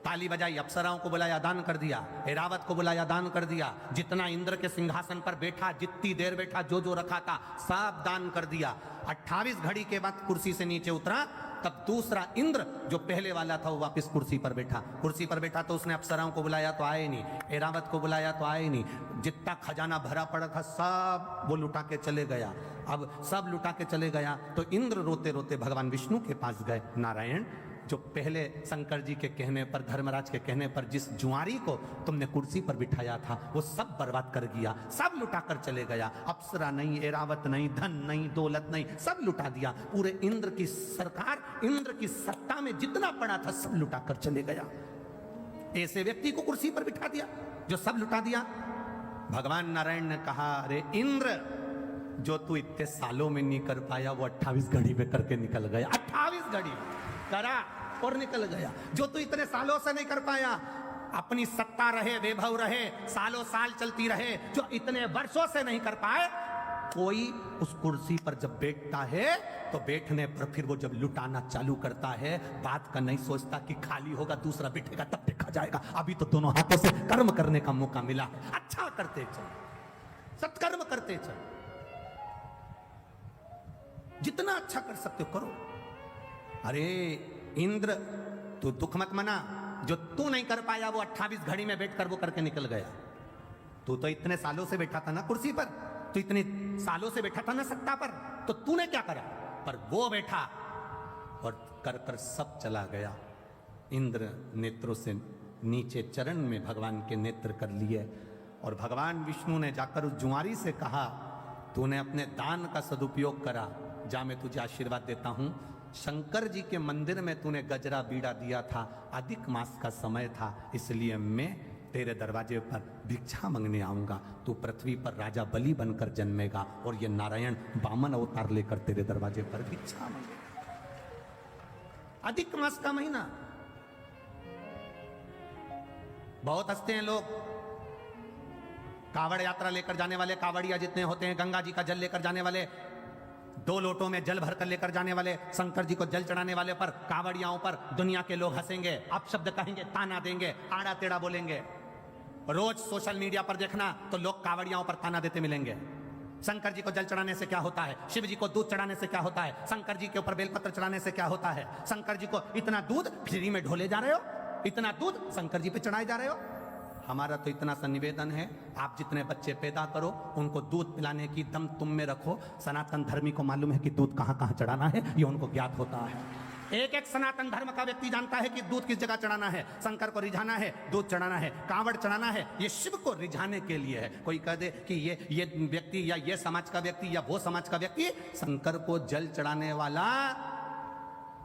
ताली बजाई, अप्सराओं को बुलाया, दान कर दिया। ऐरावत को बुलाया, दान कर दिया। जितना इंद्र के सिंहासन पर बैठा, जितनी देर बैठा, जो जो रखा था सब दान कर दिया। 28 घड़ी के बाद कुर्सी से नीचे उतरा, तब दूसरा इंद्र जो पहले वाला था वो वापस कुर्सी पर बैठा। कुर्सी पर बैठा तो उसने अप्सराओं को बुलाया तो आए नहीं, ऐरावत को बुलाया तो आए नहीं। जितना खजाना भरा पड़ा था सब वो लुटा के चले गया। अब सब लुटा के चले गया तो इंद्र रोते रोते भगवान विष्णु के पास गए। नारायण, जो पहले शंकर जी के कहने पर, धर्मराज के कहने पर जिस जुआरी को तुमने कुर्सी पर बिठाया था वो सब बर्बाद कर दिया, सब लुटा कर चले गया। अप्सरा नहीं, ऐरावत नहीं, धन नहीं, दौलत नहीं, सब लुटा दिया। पूरे इंद्र की सरकार, इंद्र की सत्ता में जितना पड़ा था सब लुटा कर चले गया। ऐसे व्यक्ति को कुर्सी पर बिठा दिया जो सब लुटा दिया। भगवान नारायण ने कहा, अरे इंद्र, जो तू इतने सालों में नहीं कर पाया वो 28 घड़ी में करके निकल गया। 28 घड़ी करा और निकल गया। जो तू इतने सालों से नहीं कर पाया, अपनी सत्ता रहे, वैभव रहे, सालों साल चलती रहे, जो इतने वर्षों से नहीं कर पाए, कोई उस कुर्सी पर जब बैठता है तो बैठने पर फिर वो जब लुटाना चालू करता है, बात का नहीं सोचता कि खाली होगा दूसरा बैठेगा तब देखा जाएगा। अभी तो दोनों हाथों से कर्म करने का मौका मिला है। अच्छा करते चल, सत्कर्म करते चल, जितना अच्छा कर सकते हो करो। अरे इंद्र, तू दुख मत मना, जो तू नहीं कर पाया वो 28 घड़ी में बैठकर वो करके निकल गया। तू तो इतने सालों से बैठा था ना कुर्सी पर, तू इतने सालों से बैठा था ना सत्ता पर, तो तूने क्या करा? पर वो बैठा और कर कर सब चला गया। इंद्र नेत्रों से नीचे चरण में भगवान के नेत्र कर लिए और भगवान विष्णु ने जाकर उस जुआरी से कहा, तूने अपने दान का सदुपयोग करा, जा मैं तुझे आशीर्वाद देता हूं। शंकर जी के मंदिर में तूने गजरा बीड़ा दिया था, अधिक मास का समय था, इसलिए मैं तेरे दरवाजे पर भिक्षा मांगने आऊंगा। तू पृथ्वी पर राजा बलि बनकर जन्मेगा और ये नारायण वामन अवतार लेकर तेरे दरवाजे पर भिक्षा मांगेगा। अधिक मास का महीना। बहुत हंसते हैं लोग, कावड़ यात्रा लेकर जाने वाले कावड़िया जितने होते हैं, गंगा जी का जल लेकर जाने वाले, 2 लोटों में जल भरकर लेकर जाने वाले, शंकर जी को जल चढ़ाने वाले पर, कावड़ियाओं पर दुनिया के लोग हंसेंगे, अपशब्द कहेंगे, ताना देंगे, आड़ा टेढ़ा बोलेंगे। रोज सोशल मीडिया पर देखना तो लोग कावड़ियाओं पर ताना देते मिलेंगे। शंकर जी को जल चढ़ाने से क्या होता है, शिव जी को दूध चढ़ाने से क्या होता है, शंकर जी के ऊपर बेलपत्र चढ़ाने से क्या होता है, शंकर जी को इतना दूध फ्री में ढोले जा रहे हो, इतना दूध शंकर जी पे चढ़ाए जा रहे हो। हमारा तो इतना सा निवेदन है, आप जितने बच्चे पैदा करो उनको दूध पिलाने की दम तुम में रखो। सनातन धर्मी को मालूम है कि दूध कहां कहां चढ़ाना है, ये उनको ज्ञात होता है। एक एक सनातन धर्म का व्यक्ति जानता है कि दूध किस जगह चढ़ाना है, शंकर को रिझाना है, दूध चढ़ाना है, कांवड़ चढ़ाना है, ये शिव को रिझाने के लिए है। कोई कह दे कि ये व्यक्ति या ये समाज का व्यक्ति या वो समाज का व्यक्ति, शंकर को जल चढ़ाने वाला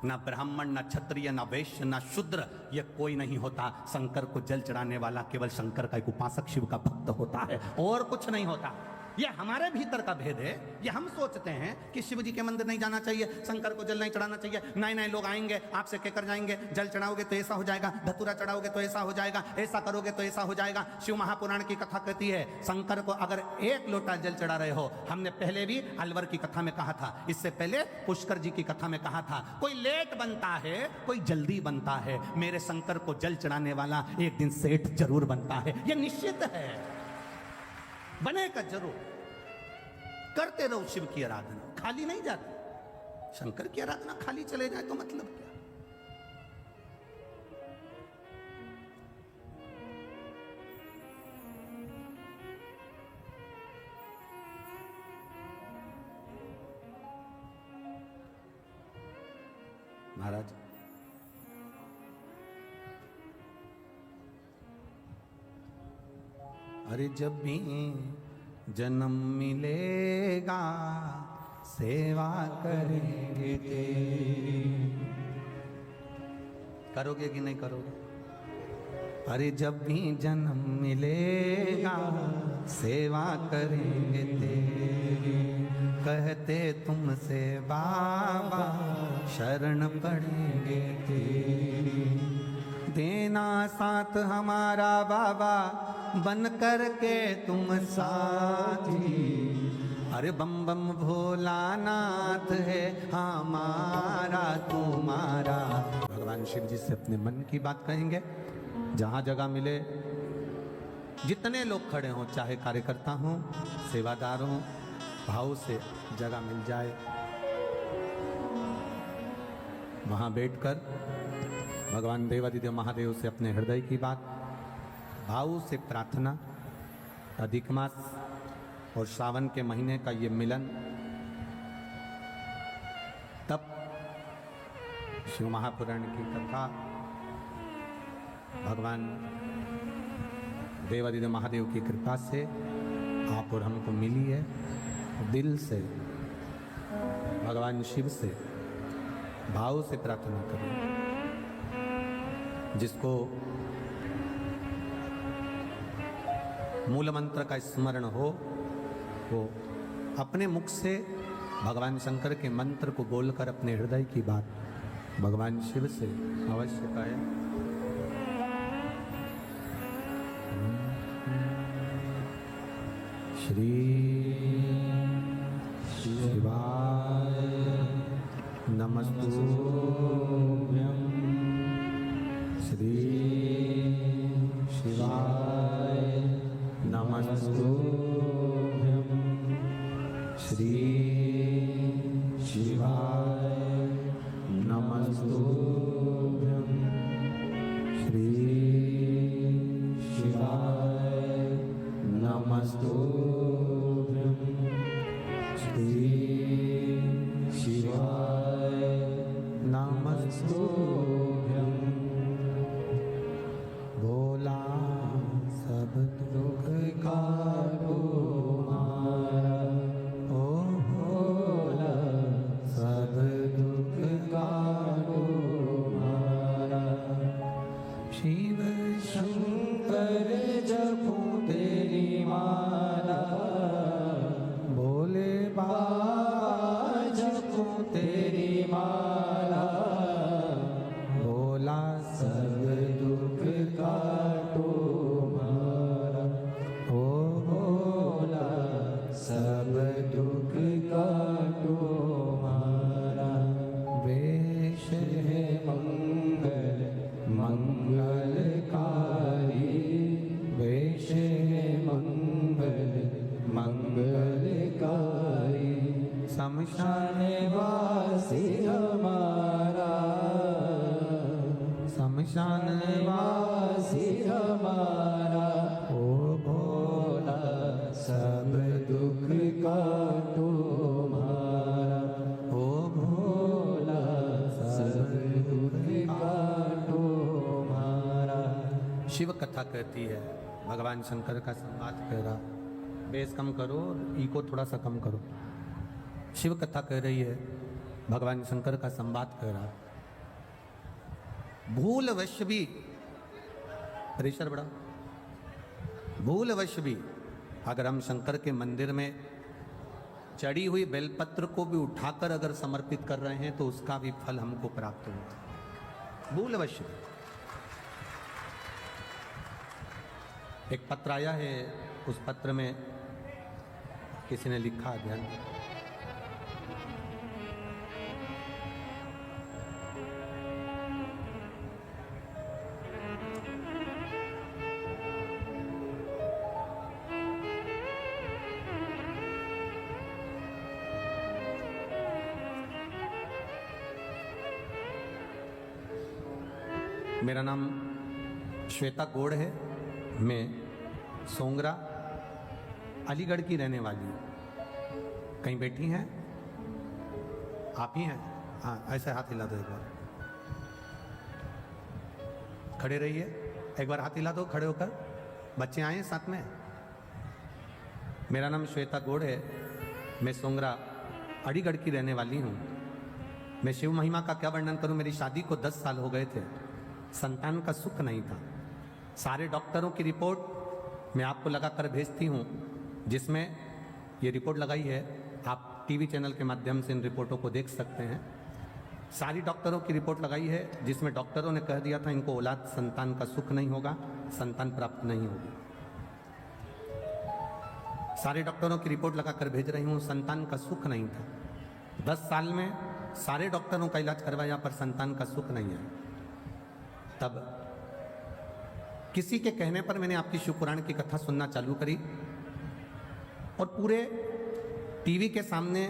ना ब्राह्मण, ना क्षत्रिय, ना वैश्य, ना शूद्र, ये कोई नहीं होता। शंकर को जल चढ़ाने वाला केवल शंकर का एक उपासक, शिव का भक्त होता है, और कुछ नहीं होता। ये हमारे भीतर का भेद है। ये हम सोचते हैं कि शिव जी के मंदिर नहीं जाना चाहिए, शंकर को जल नहीं चढ़ाना चाहिए, नए नए लोग आएंगे आपसे कहकर जाएंगे, जल चढ़ाओगे तो ऐसा हो जाएगा, धतूरा चढ़ाओगे तो ऐसा हो जाएगा, ऐसा करोगे तो ऐसा हो जाएगा। शिव महापुराण की कथा कहती है, शंकर को अगर 1 लोटा जल चढ़ा रहे हो, हमने पहले भी अलवर की कथा में कहा था, इससे पहले पुष्कर जी की कथा में कहा था, कोई लेट बनता है, कोई जल्दी बनता है, मेरे शंकर को जल चढ़ाने वाला एक दिन सेठ जरूर बनता है। यह निश्चित है, बनेगा जरूर। करते रहो शिव की आराधना, खाली नहीं जाती। शंकर की आराधना खाली चले जाए तो मतलब क्या। महाराज अरे जब भी जन्म मिलेगा सेवा करेंगे तेरी। करोगे कि नहीं करोगे? अरे जब भी जन्म मिलेगा सेवा करेंगे तेरी, कहते तुमसे बाबा शरण पड़ेंगे तेरी। देना साथ हमारा बाबा बन कर के तुम साथी। अरे बम बम भोलानाथ है हमारा तुम्हारा। भगवान शिव जी से अपने मन की बात कहेंगे, जहाँ जगह मिले, जितने लोग खड़े हों, चाहे कार्यकर्ता हों, सेवादार हों, भाव से जगह मिल जाए, वहाँ बैठकर भगवान देवादिदेव महादेव से अपने हृदय की बात, भाव से प्रार्थना। अधिक मास और श्रावण के महीने का ये मिलन, तब शिव महापुराण की कथा भगवान देवादिदेव महादेव की कृपा से आप और हमको मिली है। दिल से भगवान शिव से भाव से प्रार्थना करें। जिसको मूल मंत्र का स्मरण हो, वो अपने मुख से भगवान शंकर के मंत्र को बोलकर अपने हृदय की बात भगवान शिव से अवश्य कहे। श्री शिवाय नमस्तुभ्यं। श्री शिवाय नमस्तुभ्यं। श्री शिवाय नमस्तुभ्यं। श्री शिवाय नमस्तुभ्यं। श्री शिवाय नमस्तुभ्यं। दुखकारी, शमशान वासी हमारा, शमशान वासी हमारा, ओ भोला सब दुख का तुम्हारा, ओ भोला सब दुख का तुम्हारा। शिव कथा कहती है, भगवान शंकर का संवाद कह रहा, बेस कम करो, इको थोड़ा सा कम करो। शिव कथा कह रही है, भगवान शंकर का संवाद कह रहा। भूलवश भी, प्रेशर बड़ा, भूलवश भी अगर हम शंकर के मंदिर में चढ़ी हुई बेलपत्र को भी उठाकर अगर समर्पित कर रहे हैं तो उसका भी फल हमको प्राप्त होता है। भूलवश एक पत्र आया है, उस पत्र में किसी ने लिखा, ध्यान मेरा नाम श्वेता गौड़ है, मैं सोंगरा अलीगढ़ की रहने वाली हूँ। कहीं बैठी हैं आप ही हैं? हाँ, ऐसे हाथ हिला दो एक बार, खड़े रहिए, एक बार हाथ हिला दो खड़े होकर। बच्चे आए हैं साथ में? मेरा नाम श्वेता गौड़ है, मैं सोंगरा अलीगढ़ की रहने वाली हूँ। मैं शिव महिमा का क्या वर्णन करूँ। मेरी शादी को 10 साल हो गए थे, संतान का सुख नहीं था। सारे डॉक्टरों की रिपोर्ट मैं आपको लगाकर भेजती हूँ, जिसमें ये रिपोर्ट लगाई है, आप टीवी चैनल के माध्यम से इन रिपोर्टों को देख सकते हैं। सारी डॉक्टरों की रिपोर्ट लगाई है, जिसमें डॉक्टरों ने कह दिया था इनको औलाद संतान का सुख नहीं होगा, संतान प्राप्त नहीं होगी। सारे डॉक्टरों की रिपोर्ट लगाकर भेज रही हूँ, संतान का सुख नहीं था। 10 साल में सारे डॉक्टरों का इलाज करवाया पर संतान का सुख नहीं है। तब किसी के कहने पर मैंने आपकी शिव पुराण की कथा सुनना चालू करी और पूरे टीवी के सामने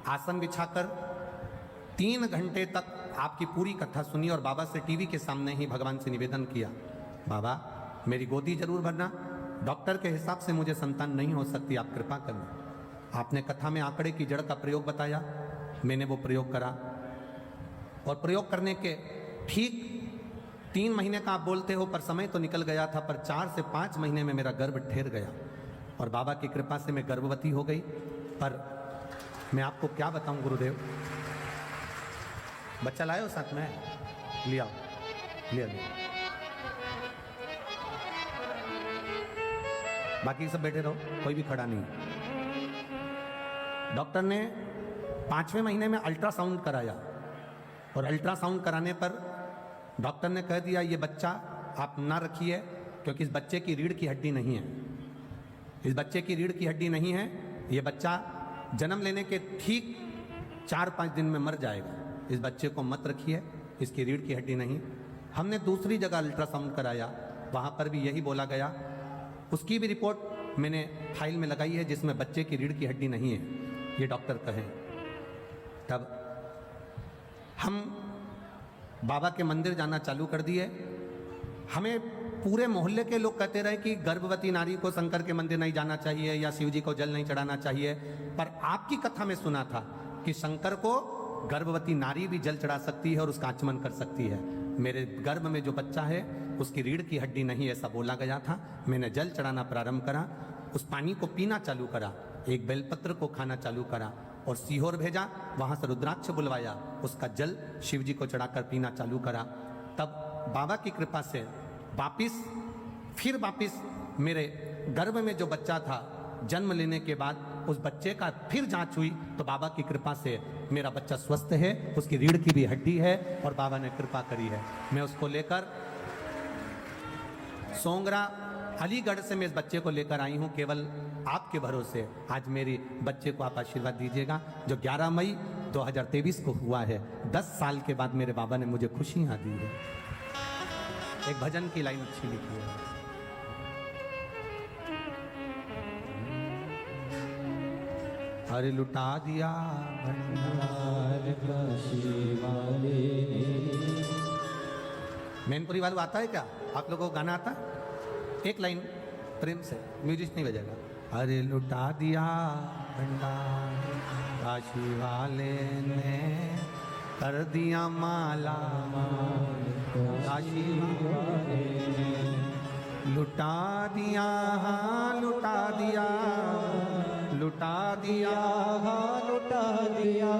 आसन बिछाकर 3 घंटे तक आपकी पूरी कथा सुनी और बाबा से टीवी के सामने ही भगवान से निवेदन किया, बाबा मेरी गोदी जरूर भरना, डॉक्टर के हिसाब से मुझे संतान नहीं हो सकती, आप कृपा करना। आपने कथा में आंकड़े की जड़ का प्रयोग बताया, मैंने वो प्रयोग करा और प्रयोग करने के ठीक 3 महीने का आप बोलते हो पर समय तो निकल गया था, पर 4 से 5 महीने में मेरा गर्भ ठहर गया और बाबा की कृपा से मैं गर्भवती हो गई। पर मैं आपको क्या बताऊं गुरुदेव, बच्चा लाए हो साथ में? लिया लिया लिया। बाकी सब बैठे रहो, कोई भी खड़ा नहीं। डॉक्टर ने 5वें महीने में अल्ट्रासाउंड कराया और अल्ट्रासाउंड कराने पर डॉक्टर ने कह दिया ये बच्चा आप ना रखिए, क्योंकि इस बच्चे की रीढ़ की हड्डी नहीं है, इस बच्चे की रीढ़ की हड्डी नहीं है, ये बच्चा जन्म लेने के ठीक 4-5 दिन में मर जाएगा, इस बच्चे को मत रखिए, इसकी रीढ़ की हड्डी नहीं। हमने दूसरी जगह अल्ट्रासाउंड कराया, वहाँ पर भी यही बोला गया। उसकी भी रिपोर्ट मैंने फाइल में लगाई है, जिसमें बच्चे की रीढ़ की हड्डी नहीं है, ये डॉक्टर कहें। तब हम बाबा के मंदिर जाना चालू कर दिए। हमें पूरे मोहल्ले के लोग कहते रहे कि गर्भवती नारी को शंकर के मंदिर नहीं जाना चाहिए या शिव जी को जल नहीं चढ़ाना चाहिए, पर आपकी कथा में सुना था कि शंकर को गर्भवती नारी भी जल चढ़ा सकती है और उसका आचमन कर सकती है। मेरे गर्भ में जो बच्चा है उसकी रीढ़ की हड्डी नहीं, ऐसा बोला गया था। मैंने जल चढ़ाना प्रारंभ करा, उस पानी को पीना चालू करा, एक बेलपत्र को खाना चालू करा और सीहोर भेजा, वहां से रुद्राक्ष बुलवाया, उसका जल शिव जी को चढ़ाकर पीना चालू करा। तब बाबा की कृपा से वापिस मेरे गर्भ में जो बच्चा था, जन्म लेने के बाद उस बच्चे का फिर जांच हुई तो बाबा की कृपा से मेरा बच्चा स्वस्थ है, उसकी रीढ़ की भी हड्डी है और बाबा ने कृपा करी है। मैं उसको लेकर सोंगरा अलीगढ़ से मैं इस बच्चे को लेकर आई हूं, केवल आपके भरोसे। आज मेरी बच्चे को आप आशीर्वाद दीजिएगा, जो 11 मई 2023 को हुआ है। 10 साल के बाद मेरे बाबा ने मुझे खुशियां दी है। एक भजन की लाइन अच्छी लिखी है, अरे लुटा दिया भंडार काशी वाले ने। मैनपुरी वालों आता है क्या? आप लोगों को गाना आता है? एक लाइन प्रेम से, म्यूजिक नहीं बजेगा। अरे लुटा दिया भंडार काशी वाले ने, कर दिया माला माल काशी वाले ने। लुटा दिया हाँ लुटा दिया, लुटा दिया हाँ लुटा दिया,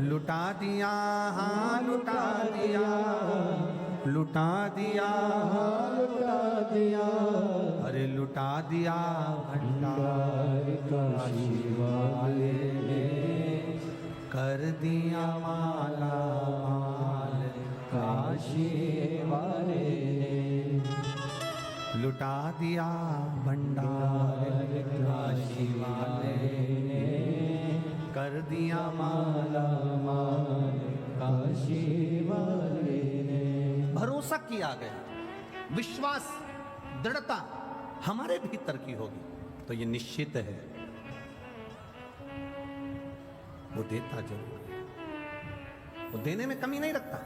लुटा दिया हाँ लुटा दिया, लुटा दिया हाँ लुटा दिया अरे लुटा दिया भंडार काशी वाले ने। कर दिया माला माल काशी वाले ने। लुटा दिया भंडार काशी वाले ने, कर दिया माला माल काशी वाले ने। भरोसा किया गया, विश्वास दृढ़ता हमारे भीतर की होगी तो ये निश्चित है वो देता जरूर है, वो देने में कमी नहीं रखता।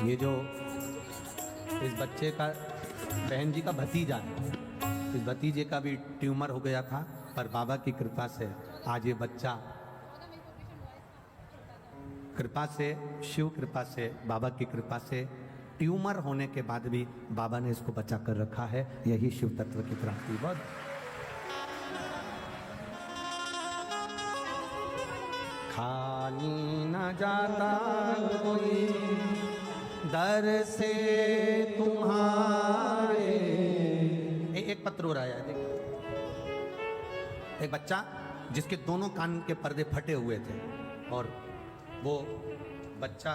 ये जो इस बच्चे का बहन जी का भतीजा है, इस भतीजे का भी ट्यूमर हो गया था, पर बाबा की कृपा से आज ये बच्चा, कृपा से, शिव कृपा से, बाबा की कृपा से ट्यूमर होने के बाद भी बाबा ने इसको बचा कर रखा है। यही शिव तत्व की प्राप्ति। बहुत खाली न जाता कोई दर से तुम्हारे। एक पत्र हो रहा है, देखिए, एक बच्चा जिसके दोनों कान के पर्दे फटे हुए थे और वो बच्चा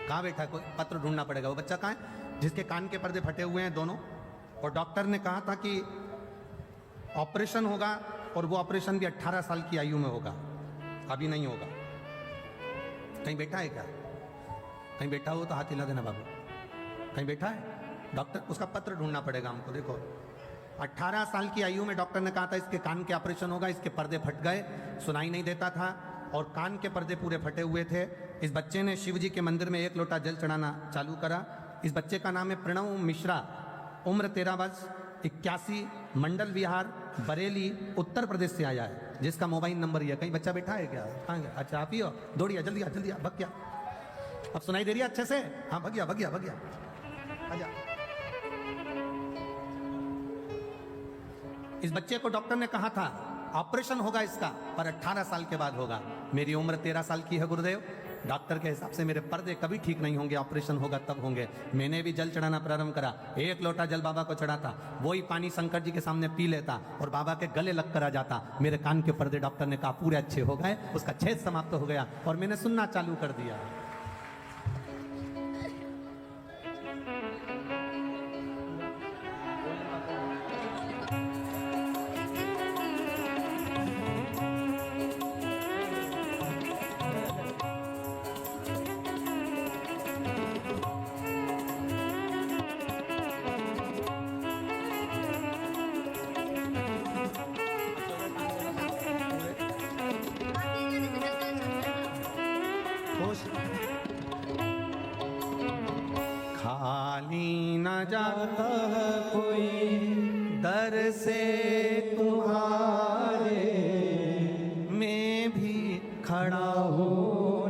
कहाँ बैठा है? कोई पत्र ढूंढना पड़ेगा। वो बच्चा कहाँ है जिसके कान के पर्दे फटे हुए हैं दोनों, और डॉक्टर ने कहा था कि ऑपरेशन होगा और वो ऑपरेशन भी 18 साल की आयु में होगा, अभी नहीं होगा। कहीं बैठा है क्या? कहीं बैठा हो तो हाथ हिला देना बाबू। कहीं बैठा है? डॉक्टर, उसका पत्र ढूंढना पड़ेगा हमको। देखो 18 साल की आयु में डॉक्टर ने कहा था इसके कान के ऑपरेशन होगा, इसके पर्दे फट गए, सुनाई नहीं देता था और कान के पर्दे पूरे फटे हुए थे। इस बच्चे ने शिव जी के मंदिर में 1 लोटा जल चढ़ाना चालू करा। इस बच्चे का नाम है प्रणव मिश्रा, उम्र 13 वर्ष, 81, मंडल विहार, बरेली, उत्तर प्रदेश से आया है, जिसका मोबाइल नंबर ये। कहीं बच्चा बैठा है क्या? कहाँ गया? अच्छा आप ही हो, दौड़िया जल्दी आ, जल्दी आ, भग गया। अब सुनाई दे रही है अच्छे से? हाँ भग गया, भग गया, भग गया, आजा। इस बच्चे को डॉक्टर ने कहा था ऑपरेशन होगा इसका, पर 18 साल के बाद होगा। मेरी उम्र 13 साल की है गुरुदेव, डॉक्टर के हिसाब से मेरे पर्दे कभी ठीक नहीं होंगे, ऑपरेशन होगा तब होंगे। मैंने भी जल चढ़ाना प्रारंभ करा, 1 लोटा जल बाबा को चढ़ाता, वही पानी शंकर जी के सामने पी लेता और बाबा के गले लग कर आ जाता। मेरे कान के पर्दे डॉक्टर ने कहा पूरे अच्छे हो गए, उसका छेद समाप्त हो गया और मैंने सुनना चालू कर दिया। खाली न जाता है कोई दर से तुम्हारे, मैं भी खड़ा हो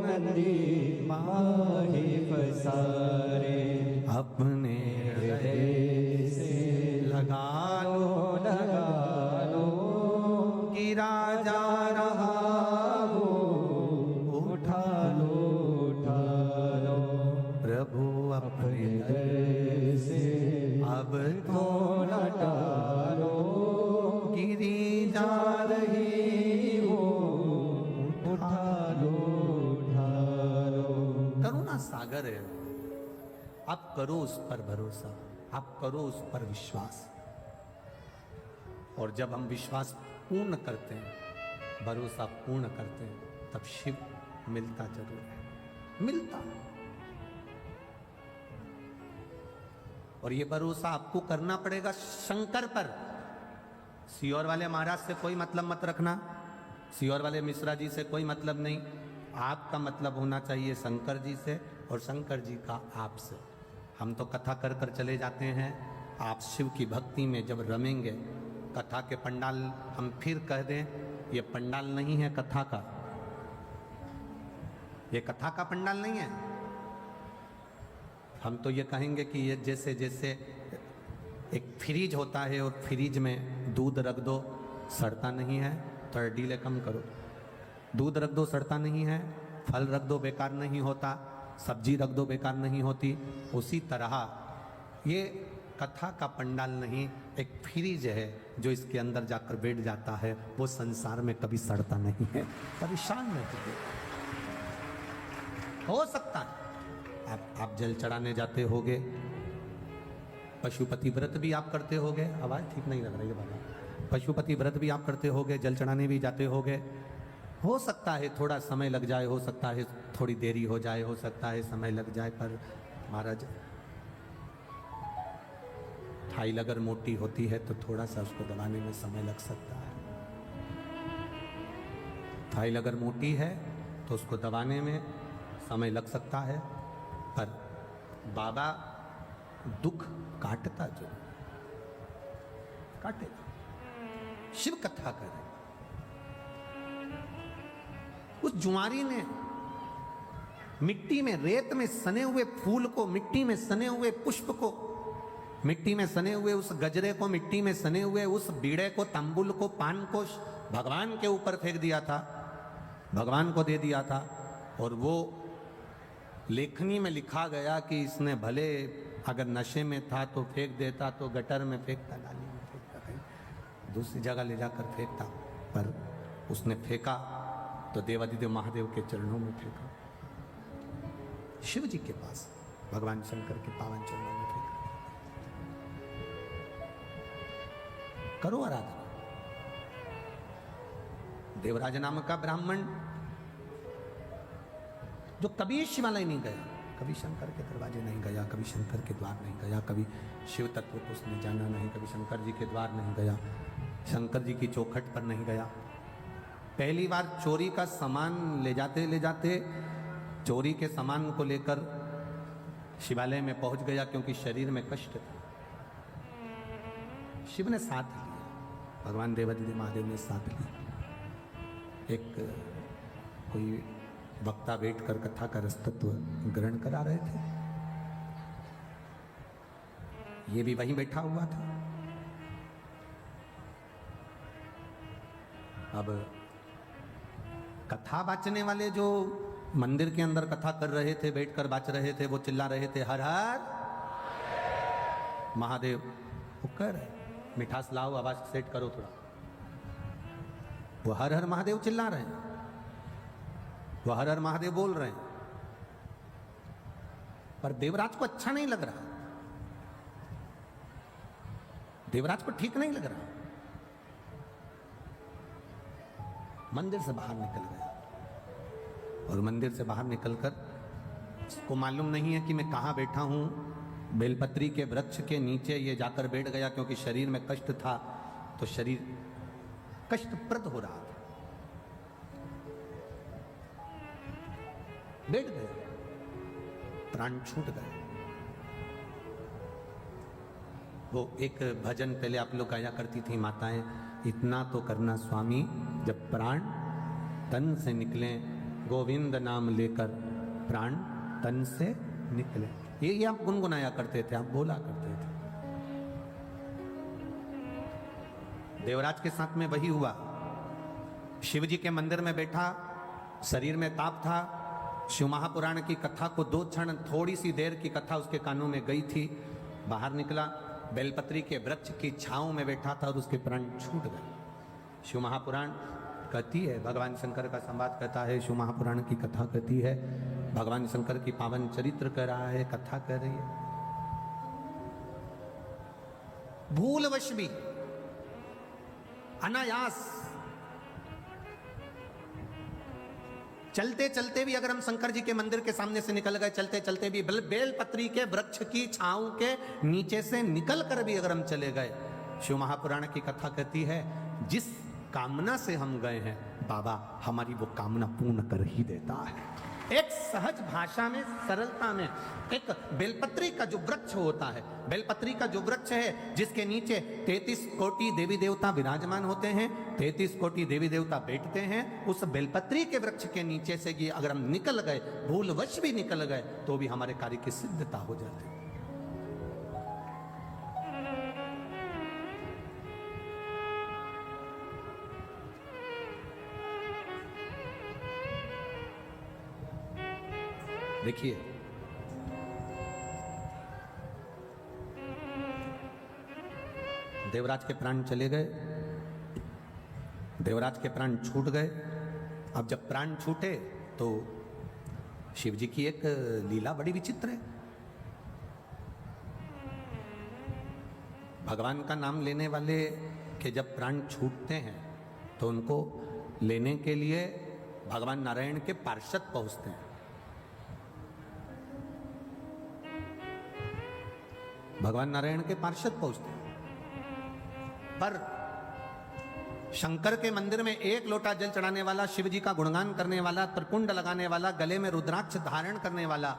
नंदी माही पसारे। अपने हृदय से लगा लो, लगा लो, गिरा जा रहा हो, उठा लो, उठा लो, प्रभु अपने हृदय अब तो न टालो, गिरी जा रही हो, उठा लो, उठा लो। करुणा सागर है। आप करो उस पर भरोसा, आप करो उस पर विश्वास। और जब हम विश्वास पूर्ण करते हैं, भरोसा पूर्ण करते हैं, तब शिव मिलता जरूर है, मिलता। और ये भरोसा आपको करना पड़ेगा शंकर पर। सियोर वाले महाराज से कोई मतलब मत रखना, सियोर वाले मिश्रा जी से कोई मतलब नहीं। आपका मतलब होना चाहिए शंकर जी से और शंकर जी का आपसे। हम तो कथा कर कर चले जाते हैं, आप शिव की भक्ति में जब रमेंगे, कथा के पंडाल, हम फिर कह दें, ये पंडाल नहीं है कथा का, ये कथा का पंडाल नहीं है। हम तो ये कहेंगे कि ये जैसे जैसे एक फ्रीज होता है और फ्रीज में दूध रख दो सड़ता नहीं है, तो डीले कम करो। दूध रख दो सड़ता नहीं है, फल रख दो बेकार नहीं होता, सब्जी रख दो बेकार नहीं होती। उसी तरह ये कथा का पंडाल नहीं, एक फ्रीज है जो इसके अंदर जाकर बैठ जाता है, वो संसार में कभी सड़ता नहीं है, परेशान नहीं है। हो सकता है आप जल चढ़ाने जाते होगे, पशुपति व्रत भी आप करते होगे, आवाज ठीक नहीं लग रही है बाबा, पशुपति व्रत भी आप करते होगे, जल चढ़ाने भी जाते होगे। हो सकता है थोड़ा समय लग जाए, हो सकता है थोड़ी देरी हो जाए, हो सकता है समय लग जाए, पर महाराज फाइल अगर मोटी होती है तो थोड़ा सा उसको दबाने में समय लग सकता है। फाइल अगर मोटी है तो उसको दबाने में समय लग सकता है, पर बाबा दुख काटता जो काटेगा। शिव कथा करें। उस जुआरी ने मिट्टी में, रेत में सने हुए फूल को, मिट्टी में सने हुए पुष्प को, मिट्टी में सने हुए उस गजरे को, मिट्टी में सने हुए उस बीड़े को, तंबुल को, पान को भगवान के ऊपर फेंक दिया था, भगवान को दे दिया था। और वो लेखनी में लिखा गया कि इसने भले अगर नशे में था तो फेंक देता, तो गटर में फेंकता, नाली में फेंकता, कहीं दूसरी जगह ले जाकर फेंकता, पर उसने फेंका तो देवादिदेव महादेव के चरणों में फेंका, शिव जी के पास, भगवान शंकर के पावन चरणों में फेंका। करो आराधना। देवराज नाम का ब्राह्मण जो कभी शिवालय नहीं गया, कभी शंकर के दरवाजे नहीं गया, कभी शंकर के द्वार नहीं गया, कभी शिव तत्व को उसने जाना नहीं, कभी शंकर जी के द्वार नहीं गया, शंकर जी की चौखट पर नहीं गया। पहली बार चोरी का सामान ले जाते चोरी के सामान को लेकर शिवालय में पहुंच गया, क्योंकि शरीर में कष्ट था। शिव ने साथ लिया, भगवान देवादिदेव महादेव ने साथ लिया। एक कोई वक्ता बैठकर कथा का रसतत्व ग्रहण करा रहे थे, ये भी वहीं बैठा हुआ था। अब कथा बाचने वाले जो मंदिर के अंदर कथा कर रहे थे, बैठकर बाच रहे थे, वो चिल्ला रहे थे, हर हर महादेव। वो कर मिठास लाओ, आवाज सेट करो थोड़ा। वो हर हर महादेव चिल्ला रहे हैं, वो हर हर महादेव बोल रहे हैं, पर देवराज को अच्छा नहीं लग रहा, देवराज को ठीक नहीं लग रहा। मंदिर से बाहर निकल गया, और मंदिर से बाहर निकलकर उसको मालूम नहीं है कि मैं कहां बैठा हूं। बेलपत्री के वृक्ष के नीचे ये जाकर बैठ गया, क्योंकि शरीर में कष्ट था, तो शरीर कष्टप्रद हो रहा था, बैठ गए, प्राण छूट गए। वो एक भजन पहले आप लोग गाया करती थी माताएं, इतना तो करना स्वामी जब प्राण तन से निकले, गोविंद नाम लेकर प्राण तन से निकले। ये आप गुनगुनाया करते थे, आप बोला करते थे। देवराज के साथ में वही हुआ। शिव जी के मंदिर में बैठा, शरीर में ताप था, शिव महापुराण की कथा को 2 क्षण, थोड़ी सी देर की कथा उसके कानों में गई थी। बाहर निकला, बेलपत्री के वृक्ष की छांव में बैठा था और उसके प्राण छूट गए। शिव महापुराण कहती है, भगवान शंकर का संवाद कहता है, शिव महापुराण की कथा कहती है, भगवान शंकर की पावन चरित्र कह रहा है, कथा कह रही है। भूलवश भी, अनायास, चलते चलते भी अगर हम शंकर जी के मंदिर के सामने से निकल गए, चलते चलते भी बेलपत्री के वृक्ष की छांव के नीचे से निकल कर भी अगर हम चले गए, शिव महापुराण की कथा कहती है, जिस कामना से हम गए हैं बाबा हमारी वो कामना पूर्ण कर ही देता है। एक सहज भाषा में, सरलता में, एक बेलपत्री का जो वृक्ष होता है, बेलपत्री का जो वृक्ष है जिसके नीचे 33 कोटि देवी देवता विराजमान होते हैं, 33 कोटि देवी देवता बैठते हैं, उस बेलपत्री के वृक्ष के नीचे से ये अगर हम निकल गए, भूलवश भी निकल गए, तो भी हमारे कार्य की सिद्धता हो जाती है। देखिए, देवराज के प्राण चले गए, देवराज के प्राण छूट गए। अब जब प्राण छूटे तो शिव जी की एक लीला बड़ी विचित्र है। भगवान का नाम लेने वाले के जब प्राण छूटते हैं तो उनको लेने के लिए भगवान नारायण के पार्षद पहुंचते हैं। भगवान नारायण के पार्षद पहुंचते हैं, पर शंकर के मंदिर में एक लोटा जल चढ़ाने वाला, शिव जी का गुणगान करने वाला, त्रिपुंड लगाने वाला, गले में रुद्राक्ष धारण करने वाला,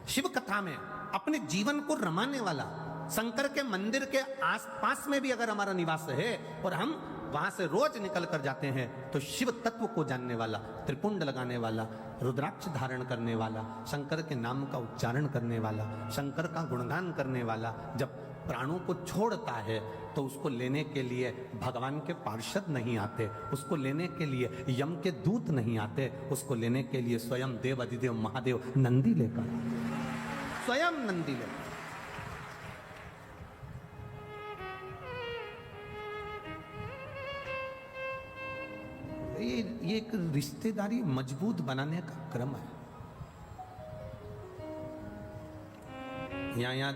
शिव कथा में अपने जीवन को रमाने वाला, शंकर के मंदिर के आसपास में भी अगर हमारा निवास है और हम वहां से रोज निकल कर जाते हैं, तो शिव तत्व को जानने वाला, त्रिपुंड लगाने वाला, रुद्राक्ष धारण करने वाला, शंकर के नाम का उच्चारण करने वाला, शंकर का गुणगान करने वाला जब प्राणों को छोड़ता है तो उसको लेने के लिए भगवान के पार्षद नहीं आते, उसको लेने के लिए यम के दूत नहीं आते, उसको लेने के लिए स्वयं देव अधिदेव महादेव नंदी लेकर आते, स्वयं नंदी लेकर। ये एक रिश्तेदारी मजबूत बनाने का क्रम है। यहाँ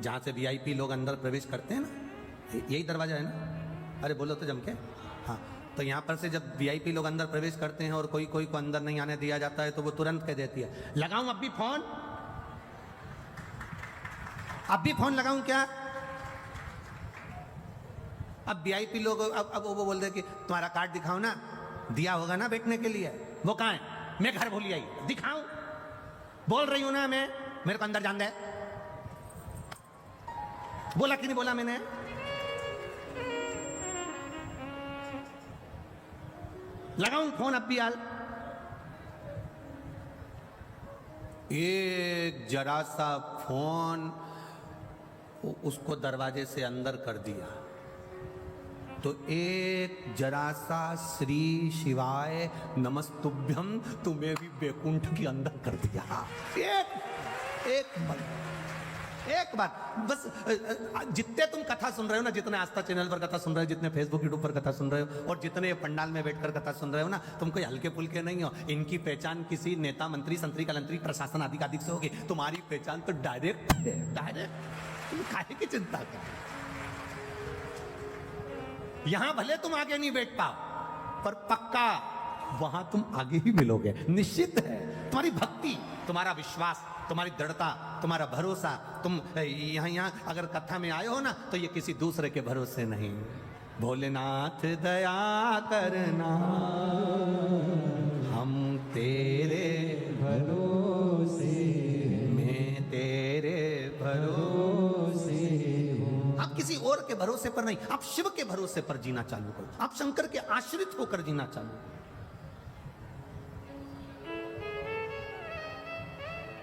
जहां से वीआईपी लोग अंदर प्रवेश करते हैं ना, यही दरवाजा है ना, अरे बोलो तो जम के, हाँ, तो यहाँ पर से जब वीआईपी लोग अंदर प्रवेश करते हैं और कोई को अंदर नहीं आने दिया जाता है तो वो तुरंत कह देती है, लगाऊं अब भी फोन, अब भी फोन लगाऊं क्या? अब वीआईपी लोग अब वो बोल रहे कि तुम्हारा कार्ड दिखाओ ना, दिया होगा ना बैठने के लिए, वो कहाँ है? मैं घर भूल आई, दिखाऊं? बोल रही हूं ना मैं, मेरे को अंदर जान दे। बोला कि नहीं बोला मैंने? लगाऊं फोन अब भी हाल? एक जरा सा फोन उसको दरवाजे से अंदर कर दिया तो एक जरा सा श्री शिवाय नमस्तुभ्यम तुम्हें भी बैकुंठ के अंदर कर दिया। एक बार बस, जितने तुम कथा सुन रहे हो ना, जितने आस्था चैनल पर कथा सुन रहे हो, जितने फेसबुक यूट्यूब पर कथा सुन रहे हो और जितने पंडाल में बैठकर कथा सुन रहे हो ना, तुम कोई हल्के फुल्के नहीं हो। इनकी पहचान किसी नेता, मंत्री, संतरी, कलंतरी, प्रशासन आदि से होगी। तुम्हारी पहचान तो डायरेक्ट तुम काहे की चिंता कर। यहां भले तुम आगे नहीं बैठ पाओ, पर पक्का वहां तुम आगे ही मिलोगे, निश्चित है। तुम्हारी भक्ति, तुम्हारा विश्वास, तुम्हारी दृढ़ता, तुम्हारा भरोसा, तुम यहाँ अगर कथा में आए हो ना, तो ये किसी दूसरे के भरोसे नहीं। भोलेनाथ दया करना, हम तेरे भरोसे, मैं तेरे भरोसे। आप किसी और के भरोसे पर नहीं, आप शिव के भरोसे पर जीना चालू करो। आप शंकर के आश्रित होकर जीना चालू करो।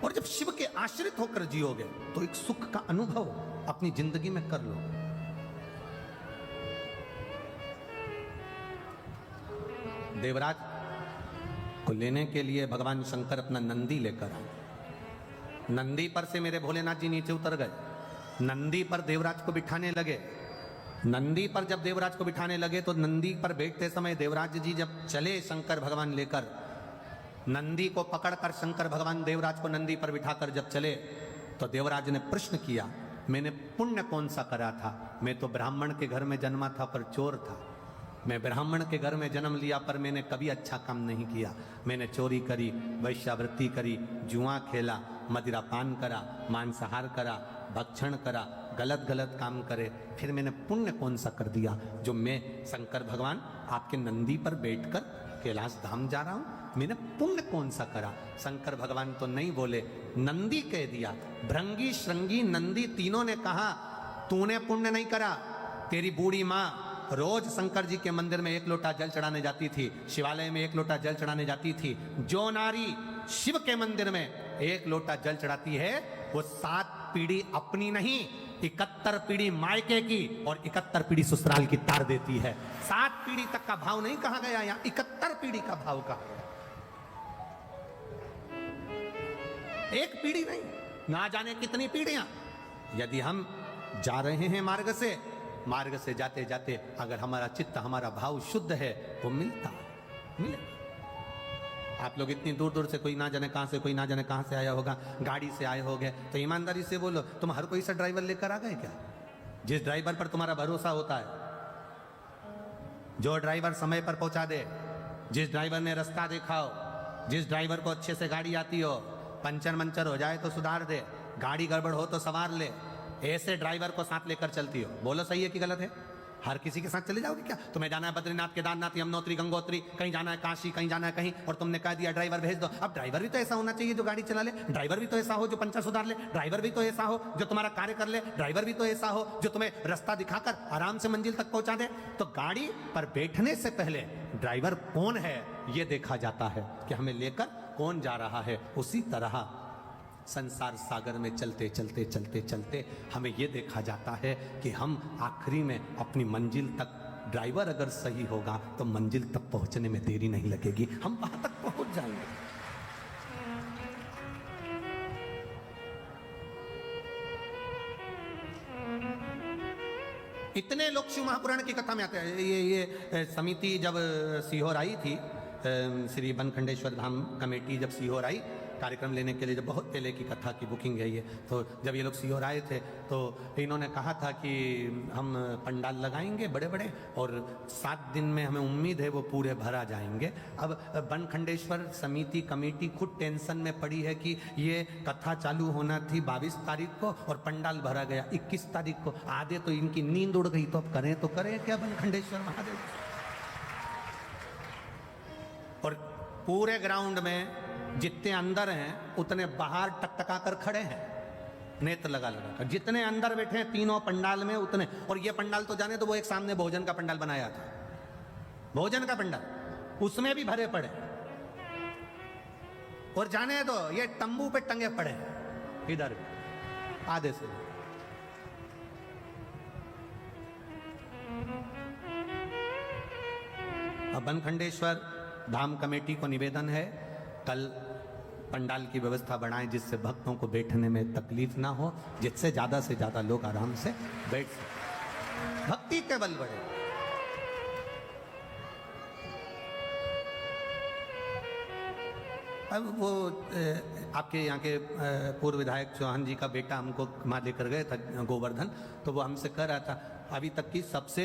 और जब शिव के आश्रित होकर जियोगे तो एक सुख का अनुभव अपनी जिंदगी में कर लो। देवराज को लेने के लिए भगवान शंकर अपना नंदी लेकर आए। नंदी पर से मेरे भोलेनाथ जी नीचे उतर गए नंदी पर देवराज को बिठाने लगे। नंदी पर जब देवराज को बिठाने लगे तो नंदी पर बैठते समय देवराज जी जब चले शंकर भगवान लेकर, नंदी को पकड़कर शंकर भगवान देवराज को नंदी पर बिठाकर जब चले तो देवराज ने प्रश्न किया, मैंने पुण्य कौन सा करा था? मैं तो ब्राह्मण के घर में जन्मा था पर चोर था। मैं ब्राह्मण के घर में जन्म लिया पर मैंने कभी अच्छा काम नहीं किया। मैंने चोरी करी, वैश्यावृत्ति करी, जुआ खेला, मदिरा पान करा, मांसाहार करा, भक्षण करा, गलत गलत काम करे। फिर मैंने पुण्य कौन सा कर दिया जो मैं शंकर भगवान आपके नंदी पर बैठकर कैलाश धाम जा रहा हूं? मैंने पुण्य कौन सा करा? शंकर भगवान तो नहीं बोले, नंदी कह दिया। भृंगी, श्रृंगी, नंदी तीनों ने कहा तूने पुण्य नहीं करा। तेरी बूढ़ी माँ रोज शंकर जी के मंदिर में 1 लोटा जल चढ़ाने जाती थी, शिवालय में 1 लोटा जल चढ़ाने जाती थी। जो नारी शिव के मंदिर में 1 लोटा जल चढ़ाती है वो 7 पीढ़ी अपनी नहीं, 71 पीढ़ी मायके की और 71 पीढ़ी ससुराल की तार देती है। 7 पीढ़ी तक का भाव नहीं कहा गया, यहाँ 71 पीढ़ी का भाव कहा गया। 1 पीढ़ी नहीं, ना जाने कितनी पीढ़ियां। यदि हम जा रहे हैं मार्ग से जाते जाते अगर हमारा चित्त, हमारा भाव शुद्ध है वो मिलता मिले। आप लोग इतनी दूर दूर से, कोई ना जाने कहां से, कोई ना जाने कहां से आया होगा, गाड़ी से आए होगे, तो ईमानदारी से बोलो, तुम हर कोई सा ड्राइवर लेकर आ गए क्या? जिस ड्राइवर पर तुम्हारा भरोसा होता है, जो ड्राइवर समय पर पहुंचा दे, जिस ड्राइवर ने रास्ता देखा हो, जिस ड्राइवर को अच्छे से गाड़ी आती हो, पंचर मंचर हो जाए तो सुधार दे, गाड़ी गड़बड़ हो तो संवार ले, ऐसे ड्राइवर को साथ लेकर चलती हो। बोलो सही है कि गलत है? हर किसी के साथ चले जाओगे क्या? तुम्हें जाना है बद्रीनाथ, केदारनाथ, यमुनोत्री, गंगोत्री, कहीं जाना है काशी, कहीं जाना है कहीं, और तुमने कह दिया ड्राइवर भेज दो। अब ड्राइवर भी तो ऐसा होना चाहिए जो गाड़ी चला ले, ड्राइवर भी तो ऐसा हो जो पंचर सुधार ले, ड्राइवर भी तो ऐसा हो जो तुम्हारा कार्य कर ले, ड्राइवर भी तो ऐसा हो जो तुम्हें रास्ता दिखाकर आराम से मंजिल तक पहुंचा दे। तो गाड़ी पर बैठने से पहले ड्राइवर कौन है ये देखा जाता है कि हमें लेकर कौन जा रहा है। उसी तरह संसार सागर में चलते चलते चलते चलते हमें यह देखा जाता है कि हम आखिरी में अपनी मंजिल तक, ड्राइवर अगर सही होगा तो मंजिल तक पहुंचने में देरी नहीं लगेगी, हम वहां तक पहुंच जाएंगे। इतने लोग शिव महापुराण की कथा में आते हैं। ये समिति जब सीहोर आई थी, श्री बनखंडेश्वर धाम कमेटी जब सीहोर आई कार्यक्रम लेने के लिए, जब बहुत पहले की कथा की बुकिंग है ये, तो जब ये लोग सीहोर आए थे तो इन्होंने कहा था कि हम पंडाल लगाएंगे बड़े बड़े और 7 दिन में हमें उम्मीद है वो पूरे भरा जाएंगे। अब बनखंडेश्वर समिति कमेटी खुद टेंशन में पड़ी है कि ये कथा चालू होना थी 22 तारीख को और पंडाल भरा गया 21 तारीख को। आधे तो इनकी नींद उड़ गई, तो अब करें तो करें क्या बनखंडेश्वर महादेव। और पूरे ग्राउंड में जितने अंदर हैं उतने बाहर टकटका कर खड़े हैं, नेत्र लगा लगा कर। जितने अंदर बैठे हैं तीनों पंडाल में उतने। और ये पंडाल तो जाने तो वो एक सामने भोजन का पंडाल बनाया था, भोजन का पंडाल, उसमें भी भरे पड़े। और जाने दो ये तंबू पे टंगे पड़े इधर आधे से। अब बनखंडेश्वर धाम कमेटी को निवेदन है, कल पंडाल की व्यवस्था बढ़ाएं जिससे भक्तों को बैठने में तकलीफ ना हो, जिससे ज्यादा से ज्यादा लोग आराम से बैठ सकें, भक्ति के बल बढ़े। अब वो आपके यहाँ के पूर्व विधायक चौहान जी का बेटा हमको वहाँ लेकर गए था गोवर्धन, तो वो हमसे कह रहा था अभी तक की सबसे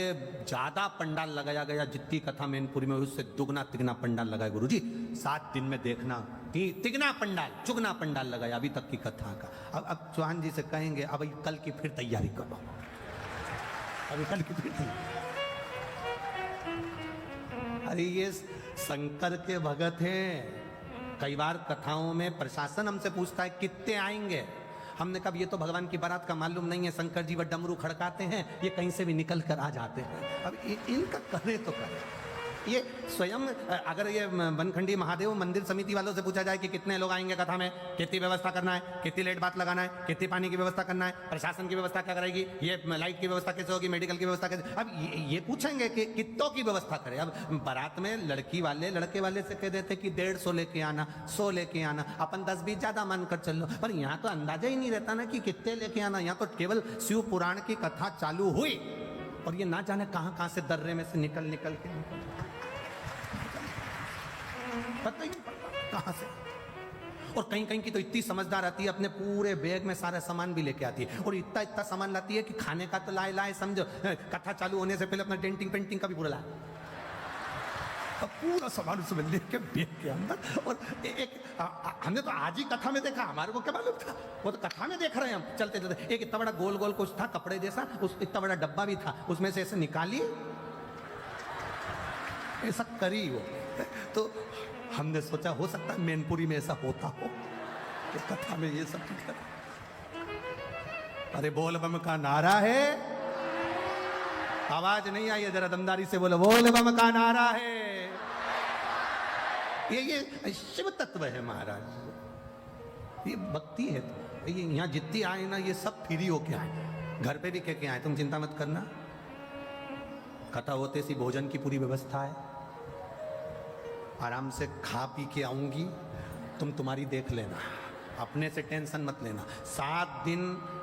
ज्यादा पंडाल लगाया गया जितनी कथा मैनपुरी में, उससे दुगना तिगना पंडाल लगाया गुरुजी। 7 दिन में देखना तिगना पंडाल, चुगना पंडाल लगाया अभी तक की कथा का। अब चौहान जी से कहेंगे अब कल की फिर तैयारी करो, अभी कल की फिर अरे ये शंकर के भगत हैं। कई बार कथाओं में प्रशासन हमसे पूछता है कितने आएंगे, हमने कहा ये तो भगवान की बारात का मालूम नहीं है, शंकर जी वह डमरू खड़काते हैं, ये कहीं से भी निकल कर आ जाते हैं। अब इनका करे तो करे। ये स्वयं अगर ये बनखंडी महादेव मंदिर समिति वालों से पूछा जाए कि कितने लोग आएंगे कथा में, कितनी व्यवस्था करना है, कितनी लेट बात लगाना है, कितनी पानी की व्यवस्था करना है, प्रशासन की व्यवस्था क्या करेगी, ये लाइट की व्यवस्था कैसे होगी, मेडिकल की व्यवस्था कैसे, अब ये पूछेंगे कि कितनों की व्यवस्था करें। अब बारात में लड़की वाले लड़के वाले से कह देते कि 150 लेके आना, 100 लेके आना, अपन 10-20 ज्यादा मानकर चल लो। पर यहाँ तो अंदाजा ही नहीं रहता ना कि कितने लेके आना। यहाँ तो केवल शिव पुराण की कथा चालू हुई और ये ना जाने कहां से दर्रे में से निकल के पता ही नहीं पड़ता कहां से। और कहीं की तो इतनी समझदार आती है, अपने पूरे बैग में सारा सामान भी लेके आती है, और इतना सामान लाती है कि खाने का तो लाए समझो, कथा चालू होने से पहले अपना डेंटिंग पेंटिंग का भी पूरा लाए, अब पूरा सामान उसमें लेके बैग के अंदर। और हमने तो आज ही कथा में देखा, हमारे को क्या मालूम था, वो तो कथा में देख रहे हैं हम चलते चलते। एक इतना बड़ा गोल गोल कुछ था कपड़े जैसा, उस इतना बड़ा डब्बा भी था, उसमें से ऐसे निकाली, ऐसा करी वो। तो हमने सोचा हो सकता है मैनपुरी में ऐसा होता हो, तो कथा में ये सब दिखा। अरे बोल बम का नारा है, आवाज नहीं आई है, जरा दमदारी से बोलो, बोल बम का नारा है। ये शिव तत्व है महाराज, ये भक्ति है। तो ये यहाँ जितनी आए ना, ये सब फ्री होके आए, घर पे भी कह के आए, तुम चिंता मत करना, कथा होते सी भोजन की पूरी व्यवस्था है, आराम से खा पी के आऊंगी, तुम तुम्हारी देख लेना, अपने से टेंशन मत लेना। 7 दिन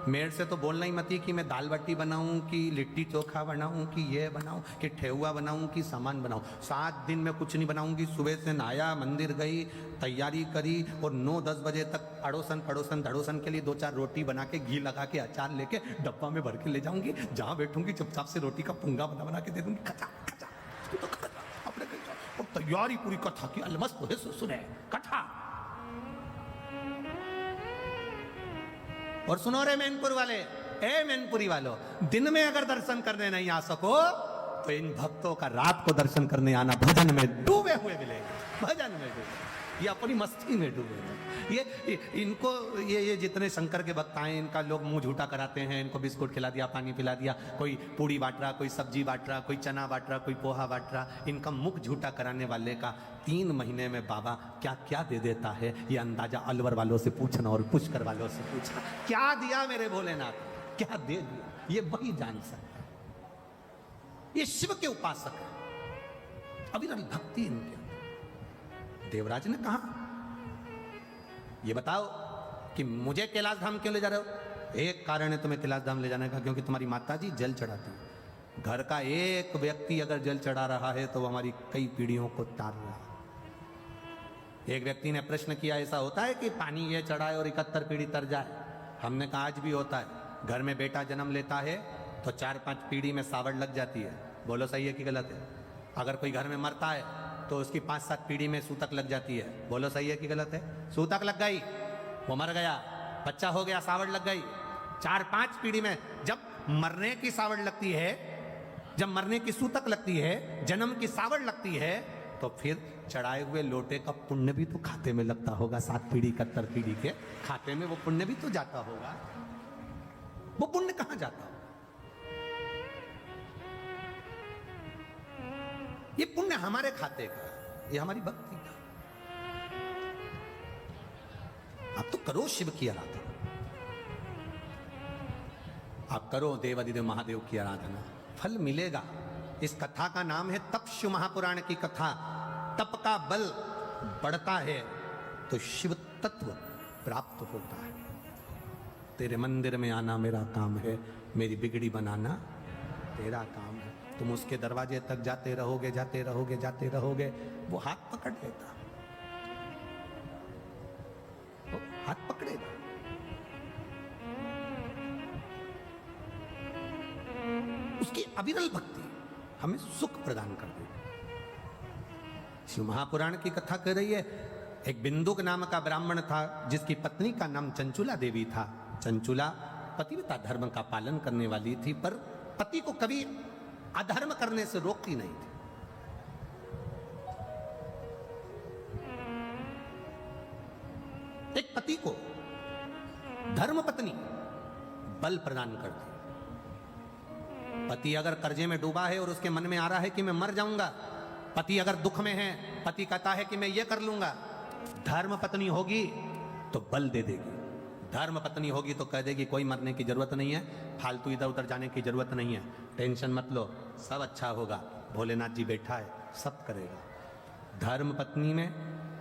मेरे से तो बोलना ही मत ही कि मैं दाल बाटी बनाऊं, कि लिट्टी चोखा बनाऊं, कि ये बनाऊं, कि ठेहुआ बनाऊं, कि सामान बनाऊं। 7 दिन में कुछ नहीं बनाऊंगी। सुबह से नहाया, मंदिर गई, तैयारी करी, और 9-10 बजे तक अड़ोसन पड़ोसन धड़ोसन के लिए 2-4 रोटी बना के, घी लगा के, अचार लेके डब्बा में भर के ले जाऊंगी। जहां बैठूंगी चुपचाप से रोटी का पुंगा बना के दे दूंगी, खचा खचा अपने और तैयारी पूरी कथा की, अलमस्त हो सुने कथा। और सुनो रे मैनपुर वाले, ए मैनपुरी वालों, दिन में अगर दर्शन करने नहीं आ सको तो इन भक्तों का रात को दर्शन करने आना, भजन में डूबे हुए मिलेंगे, भजन में डूबे, ये अपनी मस्ती में डूबे हैं। ये इनको ये जितने शंकर के भक्त आए, इनका लोग मुंह झूठा कराते हैं, इनको बिस्कुट खिला दिया, पानी पिला दिया, कोई पूड़ी बांट रहा, कोई सब्जी बांट रहा, कोई चना बांट रहा, कोई पोहा बांट रहा। इनका मुख झूठा कराने वाले का 3 महीने में बाबा क्या क्या दे देता है, ये अंदाजा अलवर वालों से पूछना और पुष्कर वालों से पूछना, क्या दिया मेरे भोलेनाथ, क्या दे दिया, ये वही जान सकता है। ये शिव के उपासक है, अविरल भक्ति इनके। देवराज ने कहा, ये बताओ कि मुझे कैलाश धाम क्यों ले जा रहे हो? एक कारण है तुम्हें कैलाश धाम ले जाने का, क्योंकि तुम्हारी माताजी जल चढ़ाती है। घर का एक व्यक्ति अगर जल चढ़ा रहा है तो वो हमारी कई पीढ़ियों को तार रहा है। एक व्यक्ति ने प्रश्न किया, ऐसा होता है कि पानी ये चढ़ाए और 71 पीढ़ी तर जाए? हमने कहा आज भी होता है। घर में बेटा जन्म लेता है तो 4-5 पीढ़ी में सावड़ लग जाती है। बोलो सही है कि गलत है? अगर कोई घर में मरता है तो उसकी 5-7 पीढ़ी में सूतक लग जाती है। बोलो सही है कि गलत है? सूतक लग गई, वो मर गया, बच्चा हो गया, सावड़ लग गई। 4-5 पीढ़ी में जब मरने की सावड़ लगती है, जब मरने की सूतक लगती है, जन्म की सावड़ लगती है, तो फिर चढ़ाए हुए लोटे का पुण्य भी तो खाते में लगता होगा। 7 पीढ़ी 71 पीढ़ी के खाते में वो पुण्य भी तो जाता होगा। वो पुण्य कहां जाता होगा? ये पुण्य हमारे खाते का, ये हमारी भक्ति का। आप तो करो शिव की आराधना, आप करो देवादिदेव महादेव की आराधना, फल मिलेगा। इस कथा का नाम है तप शिव महापुराण की कथा। तप का बल बढ़ता है तो शिव तत्व प्राप्त होता है। तेरे मंदिर में आना मेरा काम है, मेरी बिगड़ी बनाना तेरा काम है। तुम उसके दरवाजे तक जाते रहोगे, जाते रहोगे, जाते रहोगे, वो हाथ पकड़ लेता, वो हाथ पकड़ेगा। उसकी अविरल भक्ति हमें सुख प्रदान कर देगी। शिव महापुराण की कथा कह रही है, एक बिंदुक नाम का ब्राह्मण था जिसकी पत्नी का नाम चंचुला देवी था। चंचुला पतिव्रता धर्म का पालन करने वाली थी, पर पति को कभी अधर्म करने से रोकती नहीं थी। एक पति को धर्म पत्नी बल प्रदान करती। पति अगर कर्जे में डूबा है और उसके मन में आ रहा है कि मैं मर जाऊंगा, पति अगर दुख में है, पति कहता है कि मैं ये कर लूंगा, धर्म पत्नी होगी तो बल दे देगी। धर्म पत्नी होगी तो कह देगी कोई मरने की जरूरत नहीं है, फालतू इधर उधर जाने की जरूरत नहीं है, टेंशन मत लो, सब अच्छा होगा, भोलेनाथ जी बैठा है, सब करेगा। धर्म पत्नी में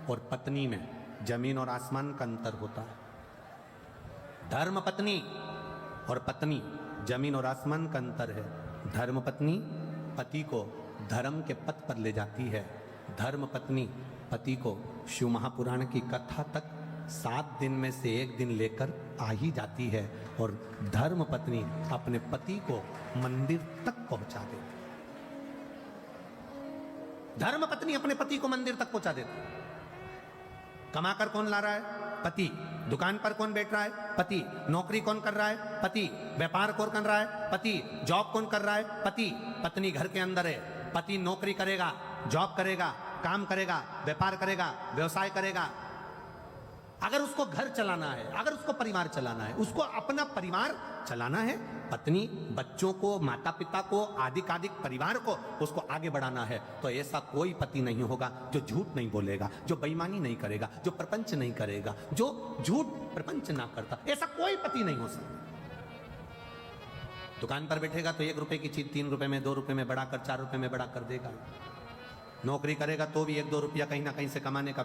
और पत्नी में जमीन और आसमान का अंतर होता है। धर्म पत्नी और पत्नी जमीन और आसमान का अंतर है। धर्म पत्नी पति को धर्म के पथ पर ले जाती है। धर्म पत्नी पति को शिव महापुराण की कथा तक 7 दिन में से 1 दिन लेकर आ ही जाती है, और धर्म पत्नी अपने पति को मंदिर तक पहुंचा देती। धर्म पत्नी अपने पति को मंदिर तक पहुंचा देती। कमाकर कौन ला रहा है? पति। दुकान पर कौन बैठ रहा है? पति। नौकरी कौन कर रहा है? पति। व्यापार कौन कर रहा है? पति। जॉब कौन कर रहा है? पति। पत्नी घर के अंदर है। पति नौकरी करेगा, जॉब करेगा, काम करेगा, व्यापार करेगा, व्यवसाय करेगा। अगर उसको घर चलाना है, अगर उसको परिवार चलाना है, उसको अपना परिवार चलाना है, पत्नी बच्चों को, माता पिता को, आदि परिवार को उसको आगे बढ़ाना है, तो ऐसा कोई पति नहीं होगा जो झूठ नहीं बोलेगा, जो बेईमानी नहीं करेगा, जो प्रपंच नहीं करेगा, जो झूठ प्रपंच ना करता। ऐसा कोई पति नहीं हो सकता। दुकान पर बैठेगा तो 1 रुपए की चीज 3 रुपए में, 2 रुपए में बढ़ाकर 4 रुपए में बढ़ा कर देगा। नौकरी करेगा तो भी 1-2 रुपया कहीं ना कहीं से कमाने का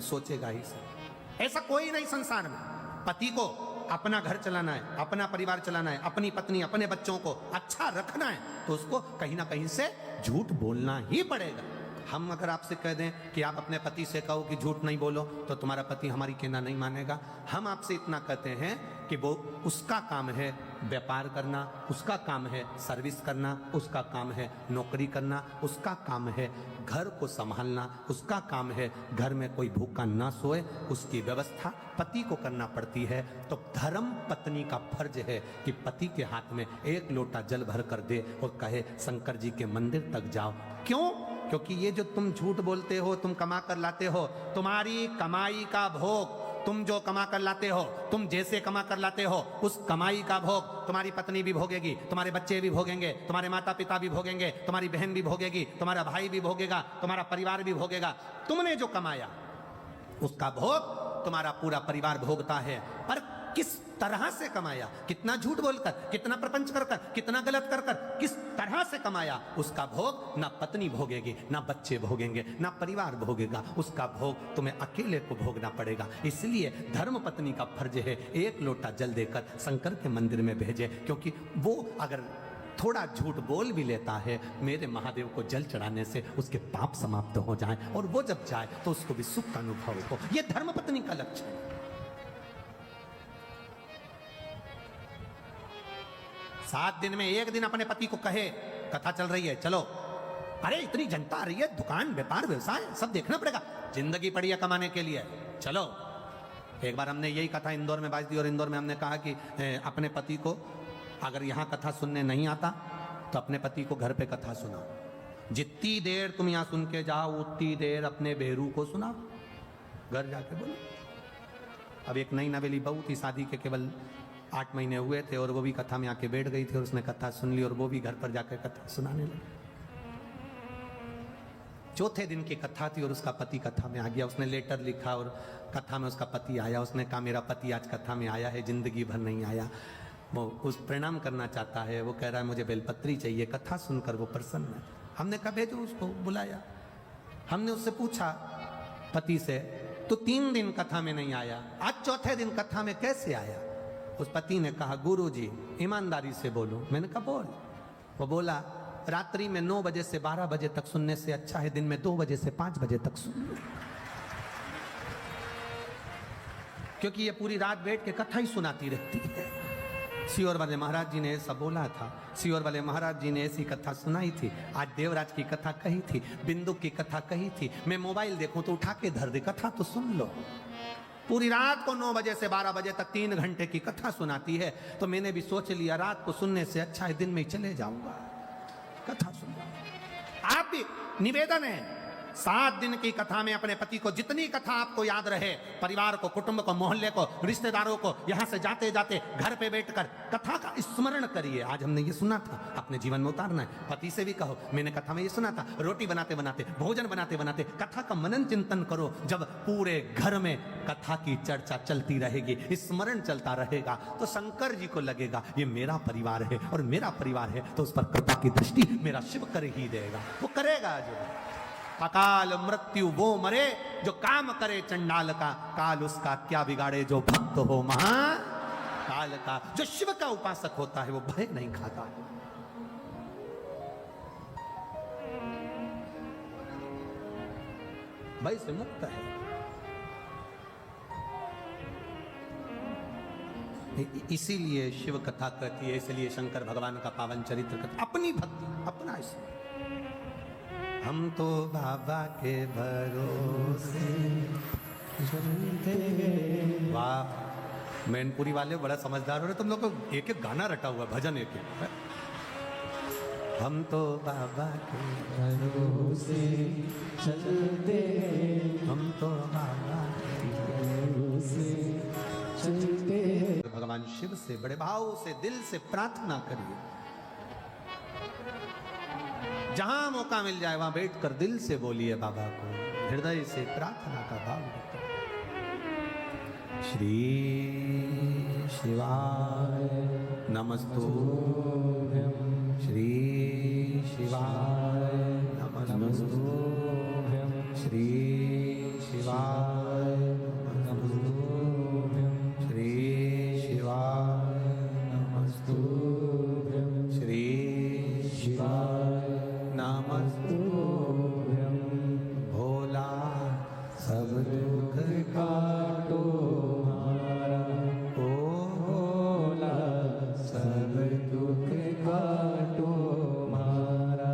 सोचेगा ही से। ऐसा कोई नहीं संसार में। पति को अपना घर चलाना है, अपना परिवार चलाना है, अपनी पत्नी, अपने बच्चों को अच्छा रखना है, तो उसको कहीं ना कहीं से झूठ बोलना ही पड़ेगा। हम अगर आपसे कह दें कि आप अपने पति से कहो कि झूठ नहीं बोलो, तो तुम्हारा पति हमारी कहना नहीं मानेगा। हम आपसे इतना कहते हैं कि वो उसका काम है व्यापार करना, उसका काम है सर्विस करना, उसका काम है नौकरी करना, उसका काम है घर को संभालना, उसका काम है घर में कोई भूखा ना सोए, उसकी व्यवस्था पति को करना पड़ती है। तो धर्म पत्नी का फर्ज है कि पति के हाथ में 1 लोटा जल भर कर दे और कहे शंकर जी के मंदिर तक जाओ। क्यों? क्योंकि ये जो तुम झूठ बोलते हो, तुम कमा कर लाते हो, तुम्हारी कमाई का भोग, तुम जो कमा कर लाते हो, तुम जैसे कमा कर लाते हो, उस कमाई का भोग तुम्हारी पत्नी भी भोगेगी, तुम्हारे बच्चे भी भोगेंगे, तुम्हारे माता पिता भी भोगेंगे, तुम्हारी बहन भी भोगेगी, तुम्हारा भाई भी भोगेगा, तुम्हारा परिवार भी भोगेगा। तुमने जो कमाया उसका भोग तुम्हारा पूरा परिवार भोगता है। पर किस तरह से कमाया, कितना झूठ बोलकर, कितना प्रपंच कर कर, कितना गलत कर कर, किस तरह से कमाया, उसका भोग ना पत्नी भोगेगी, ना बच्चे भोगेंगे, ना परिवार भोगेगा। उसका भोग तुम्हें अकेले को भोगना पड़ेगा। इसलिए धर्म पत्नी का फर्ज है 1 लोटा जल देकर शंकर के मंदिर में भेजे, क्योंकि वो अगर थोड़ा झूठ बोल भी लेता है, मेरे महादेव को जल चढ़ाने से उसके पाप समाप्त हो जाएं, और वो जब जाए तो उसको भी सुख का अनुभव हो। यह धर्म पत्नी का लक्ष्य है। 7 दिन में 1 दिन अपने पति को कहे, कथा चल रही है चलो, अरे इतनी जनता आ रही है, दुकान व्यापार व्यवसाय सब देखना पड़ेगा, जिंदगी पड़ी है कमाने के लिए, चलो। एक बार हमने यही कथा इंदौर में बाज दी, और इंदौर में हमने कहा कि अपने पति को अगर यहाँ कथा सुनने नहीं आता तो अपने पति को घर पे कथा सुनाओ। जितनी देर तुम यहाँ सुन के जाओ उतनी देर अपने बेरू को सुनाओ, घर जाके बोलो। अब एक नई नवेली बहू थी, शादी के केवल 8 महीने हुए थे, और वो भी कथा में आके बैठ गई थी, और उसने कथा सुन ली, और वो भी घर पर जाकर कथा सुनाने लगी। चौथे दिन की कथा थी और उसका पति कथा में आ गया। उसने लेटर लिखा और कथा में उसका पति आया। उसने कहा मेरा पति आज कथा में आया है, जिंदगी भर नहीं आया, वो उस प्रणाम करना चाहता है, वो कह रहा है मुझे बेलपत्री चाहिए। कथा सुनकर वो प्रसन्न है। हमने कहा भेजो उसको, बुलाया। हमने उससे पूछा पति से, तो 3 दिन कथा में नहीं आया, आज चौथे दिन कथा में कैसे आया? उस पति ने कहा गुरुजी ईमानदारी से बोलो। मैंने कहा बोल। वो बोला रात्रि में 9 बजे से 12 बजे तक सुनने से अच्छा है दिन में 2 बजे से 5 बजे तक सुन लो, क्योंकि ये पूरी रात बैठ के कथा ही सुनाती रहती है। सियोर वाले महाराज जी ने ऐसा बोला था, सियोर वाले महाराज जी ने ऐसी कथा सुनाई थी। आज देवराज की कथा कही थी, बिंदु की कथा कही थी। मैं मोबाइल देखूं तो उठा के धर दे, कथा तो सुन लो। पूरी रात को 9 बजे से 12 बजे तक 3 घंटे की कथा सुनाती है। तो मैंने भी सोच लिया रात को सुनने से अच्छा है दिन में ही चले जाऊंगा, कथा सुन। आप भी निवेदन है, 7 दिन की कथा में अपने पति को जितनी कथा आपको याद रहे, परिवार को, कुटुंब को, मोहल्ले को, रिश्तेदारों को, यहां से जाते जाते घर पे बैठकर कथा का स्मरण करिए। आज हमने ये सुना था, अपने जीवन में उतारना है। पति से भी कहो मैंने कथा में ये सुना था। रोटी बनाते बनाते, भोजन बनाते बनाते कथा का मनन चिंतन करो। जब पूरे घर में कथा की चर्चा चलती रहेगी, स्मरण चलता रहेगा, तो शंकर जी को लगेगा ये मेरा परिवार है और मेरा परिवार है तो उस पर कृपा की दृष्टि मेरा शिव कर ही देगा। वो करेगा। जो अकाल मृत्यु वो मरे जो काम करे चंडाल का, काल उसका क्या बिगाड़े जो भक्त हो महाकाल का। जो शिव का उपासक होता है वो भय नहीं खाता। भय से मुक्त है। इसीलिए शिव कथा कहती है, इसलिए शंकर भगवान का पावन चरित्र कहती, अपनी भक्ति अपना इसमें। हम तो बाबा के भरोसे चलते। वाह, मैनपुरी वाले बड़ा समझदार हो रहे, तुम लोग को एक एक गाना रटा हुआ, भजन एक एक। हम तो बाबा के भरोसे चलते, हम तो बाबा के भरोसे चलते। भगवान शिव से बड़े भाव से दिल से प्रार्थना करिए। जहां मौका मिल जाए वहां बैठकर दिल से बोलिए बाबा को, हृदय से प्रार्थना का भाव रखिए। श्री शिवाय नमस्तुभ्यं, श्री शिवाय नमस्तुभ्यं, श्री शिवाय नमस्तुभ्यं, श्री शिवाय नमस्तुभ्यं, श्री शिवाय नमस्तुभ्यं। भोला सब दुख काटो हमारा, ओ भोला सब दुख काटो हमारा।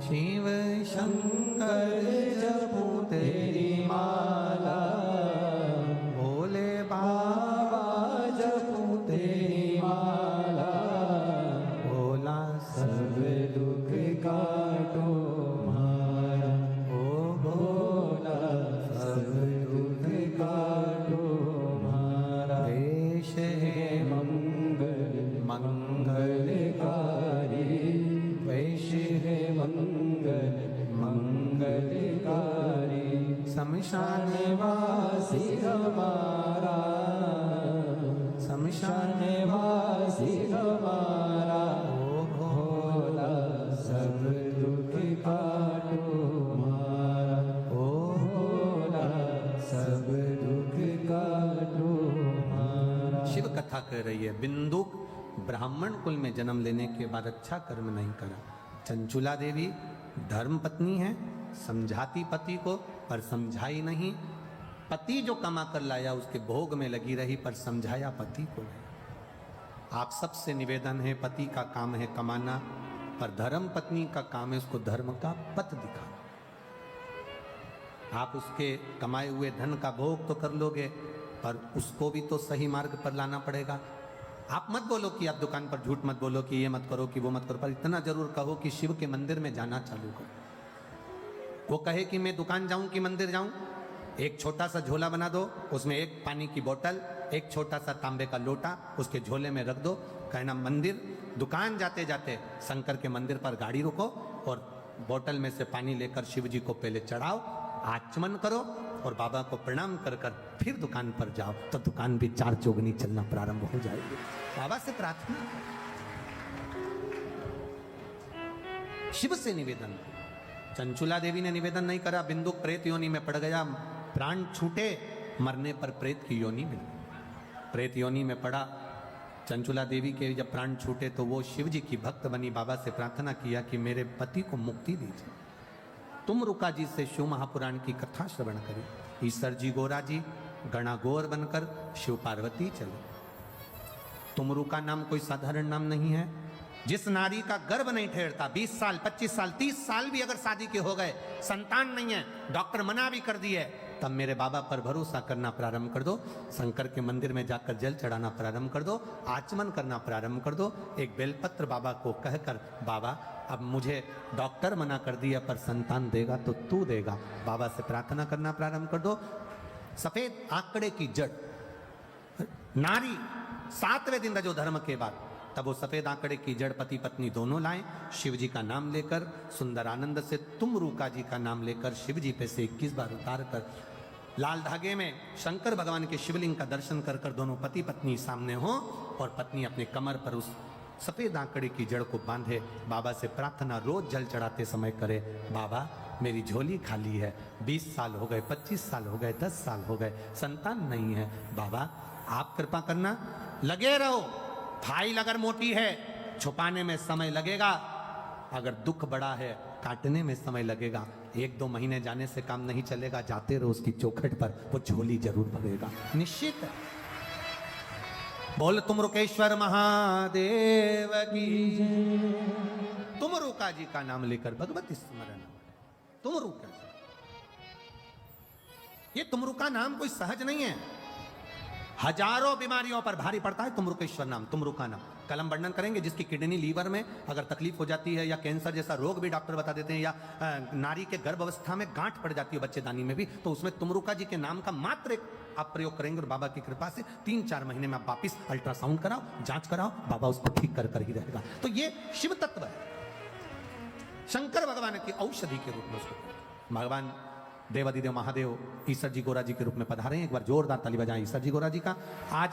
शिव शंकर जपो तेरी माला, भोले बाबा जपो तेरी माला। भोला सब दुख काटो हमारा, ओ भोला सब दुख काटो हमारा। देश है मंगल मंगलकारी, वैश है मंगल मंगलकारी। शमशान वासी हमारा, शमशान वासी हमारा। ओ भोला सब दुख काटो हमारा, ओ भोला सब दुख काटो हमारा। शिव कथा कह रही है, बिंदुक ब्राह्मण कुल में जन्म लेने के बाद अच्छा कर्म नहीं करा। चंचुला देवी धर्म पत्नी है, समझाती पति को पर समझाई नहीं। पति जो कमा कर लाया उसके भोग में लगी रही पर समझाया पति को नहीं। आप सबसे निवेदन है, पति का काम है कमाना, पर धर्म पत्नी का काम है उसको धर्म का पथ दिखाना। आप उसके कमाए हुए धन का भोग तो कर लोगे, पर उसको भी तो सही मार्ग पर लाना पड़ेगा। आप मत बोलो कि आप दुकान पर झूठ मत बोलो कि ये मत करो कि वो मत करो, पर इतना जरूर कहो कि शिव के मंदिर में जाना चालू करो। वो कहे कि मैं दुकान जाऊं कि मंदिर जाऊं, एक छोटा सा झोला बना दो, उसमें एक पानी की बोतल, एक छोटा सा तांबे का लोटा उसके झोले में रख दो। कहना मंदिर, दुकान जाते जाते शंकर के मंदिर पर गाड़ी रोको और बोतल में से पानी लेकर शिव जी को पहले चढ़ाओ, आचमन करो और बाबा को प्रणाम कर कर फिर दुकान पर जाओ, तो दुकान भी 4 चौगनी चलना प्रारंभ हो जाएगी। बाबा से प्रार्थना, शिव से निवेदन। चंचुला देवी ने निवेदन नहीं करा, बिंदुक प्रेत योनि में पड़ गया, प्राण छूटे, मरने पर प्रेत की योनि मिल गई। प्रेत योनि में पड़ा, चंचुला देवी के जब प्राण छूटे तो वो शिव जी की भक्त बनी, बाबा से प्रार्थना किया कि मेरे पति को मुक्ति दीजिए। तुम रुका जी से शिव महापुराण की कथा श्रवण करी। ईश्वर जी गोरा जी गणागोर बनकर शिव पार्वती चले। तुमरू का नाम कोई साधारण नाम नहीं है। जिस नारी का गर्भ नहीं ठहरता, 20 साल 25 साल 30 साल भी अगर शादी के हो गए, संतान नहीं है, डॉक्टर मना भी कर दिए, तब मेरे बाबा पर भरोसा करना प्रारंभ कर दो। शंकर के मंदिर में जाकर जल चढ़ाना प्रारंभ कर दो, आचमन करना प्रारंभ कर दो। एक बेलपत्र बाबा को कहकर बाबा अब मुझे डॉक्टर मना कर दिया पर संतान देगा तो तू देगा। बाबा से प्रार्थना करना प्रारंभ कर दो। सफेद आंकड़े की जड़, नारी 7वें दिन रजो धर्म के बाद, तब वो सफेद आंकड़े की जड़ पति पत्नी दोनों लाएं, शिव जी का नाम लेकर सुंदर आनंद से तुमरूका जी का नाम लेकर शिव जी पे से 21 बार उतार कर लाल धागे में शंकर भगवान के शिवलिंग का दर्शन कर कर दोनों पति पत्नी सामने हो और पत्नी अपने कमर पर उस सफेद आंकड़े की जड़ को बांधे। बाबा से प्रार्थना रोज जल चढ़ाते समय करे, बाबा मेरी झोली खाली है, 20 साल हो गए, 25 साल हो गए, 10 साल हो गए, संतान नहीं है, बाबा आप कृपा करना। लगे रहो, फाइल अगर मोटी है छुपाने में समय लगेगा, अगर दुख बड़ा है काटने में समय लगेगा, 1-2 महीने जाने से काम नहीं चलेगा, जाते रहो उसकी चौखट पर, वो झोली जरूर भरेगा, निश्चित है। बोल तुम रुकेश्वर महादेव की, तुम रुका जी का नाम लेकर भगवती स्मरण, तुम रुका। ये तुमरुका नाम कोई सहज नहीं है, हजारों बीमारियों पर भारी पड़ता है तुमरुकेश्वर नाम, तुमरुका नाम। कल हम वर्णन करेंगे जिसकी किडनी लीवर में अगर तकलीफ हो जाती है या कैंसर जैसा रोग भी डॉक्टर बता देते हैं, या नारी के गर्भ अवस्था में गांठ पड़ जाती है बच्चेदानी में भी, तो उसमें तुमरुका जी के नाम का मात्र एक आप प्रयोग करेंगे और बाबा की कृपा से 3-4 महीने में आप वापिस अल्ट्रासाउंड कराओ, जांच कराओ, बाबा उसको ठीक कर ही रहेगा। तो ये शिव तत्व है, शंकर भगवान की औषधि के रूप में उसको भगवान देवादिदेव महादेव ईश्वर जी गोरा जी के रूप में पधारे हैं। एक बार जोरदार ताली बजाएं ईश्वर जी गोरा जी का। आज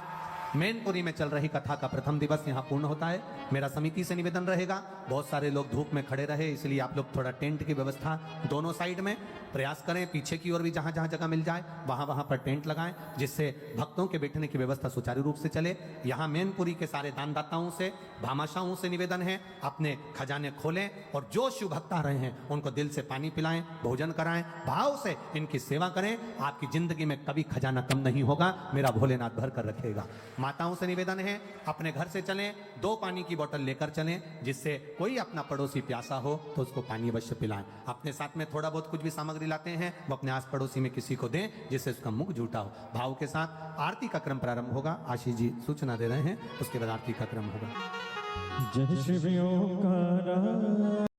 मैनपुरी में चल रही कथा का प्रथम दिवस यहाँ पूर्ण होता है। मेरा समिति से निवेदन रहेगा, बहुत सारे लोग धूप में खड़े रहे, इसलिए आप लोग थोड़ा टेंट की व्यवस्था दोनों साइड में प्रयास करें, पीछे की ओर भी जहां जहां जगह मिल जाए वहां पर टेंट लगाएं, जिससे भक्तों के बैठने की व्यवस्था सुचारू रूप से चले। यहाँ मैनपुरी के सारे दानदाताओं से, भामाशाहों से निवेदन है, अपने खजाने खोलें और जो शिव भक्त आ रहे हैं उनको दिल से पानी पिलाएं, भोजन कराएं, भाव से इनकी सेवा करें। आपकी जिंदगी में कभी खजाना कम नहीं होगा, मेरा भोलेनाथ भर कर रखेगा। माताओं से निवेदन है, अपने घर से चलें, 2 पानी की बोतल लेकर चलें, जिससे कोई अपना पड़ोसी प्यासा हो तो उसको पानी अवश्य पिलाएं। अपने साथ में थोड़ा बहुत कुछ भी सामग्री लाते हैं वो अपने आस पड़ोसी में किसी को दें, जिससे उसका मुख झूठा हो। भाव के साथ आरती का क्रम प्रारंभ होगा। आशीष जी सूचना दे रहे हैं, उसके बाद आरती का क्रम होगा। जय शिव ओंकार।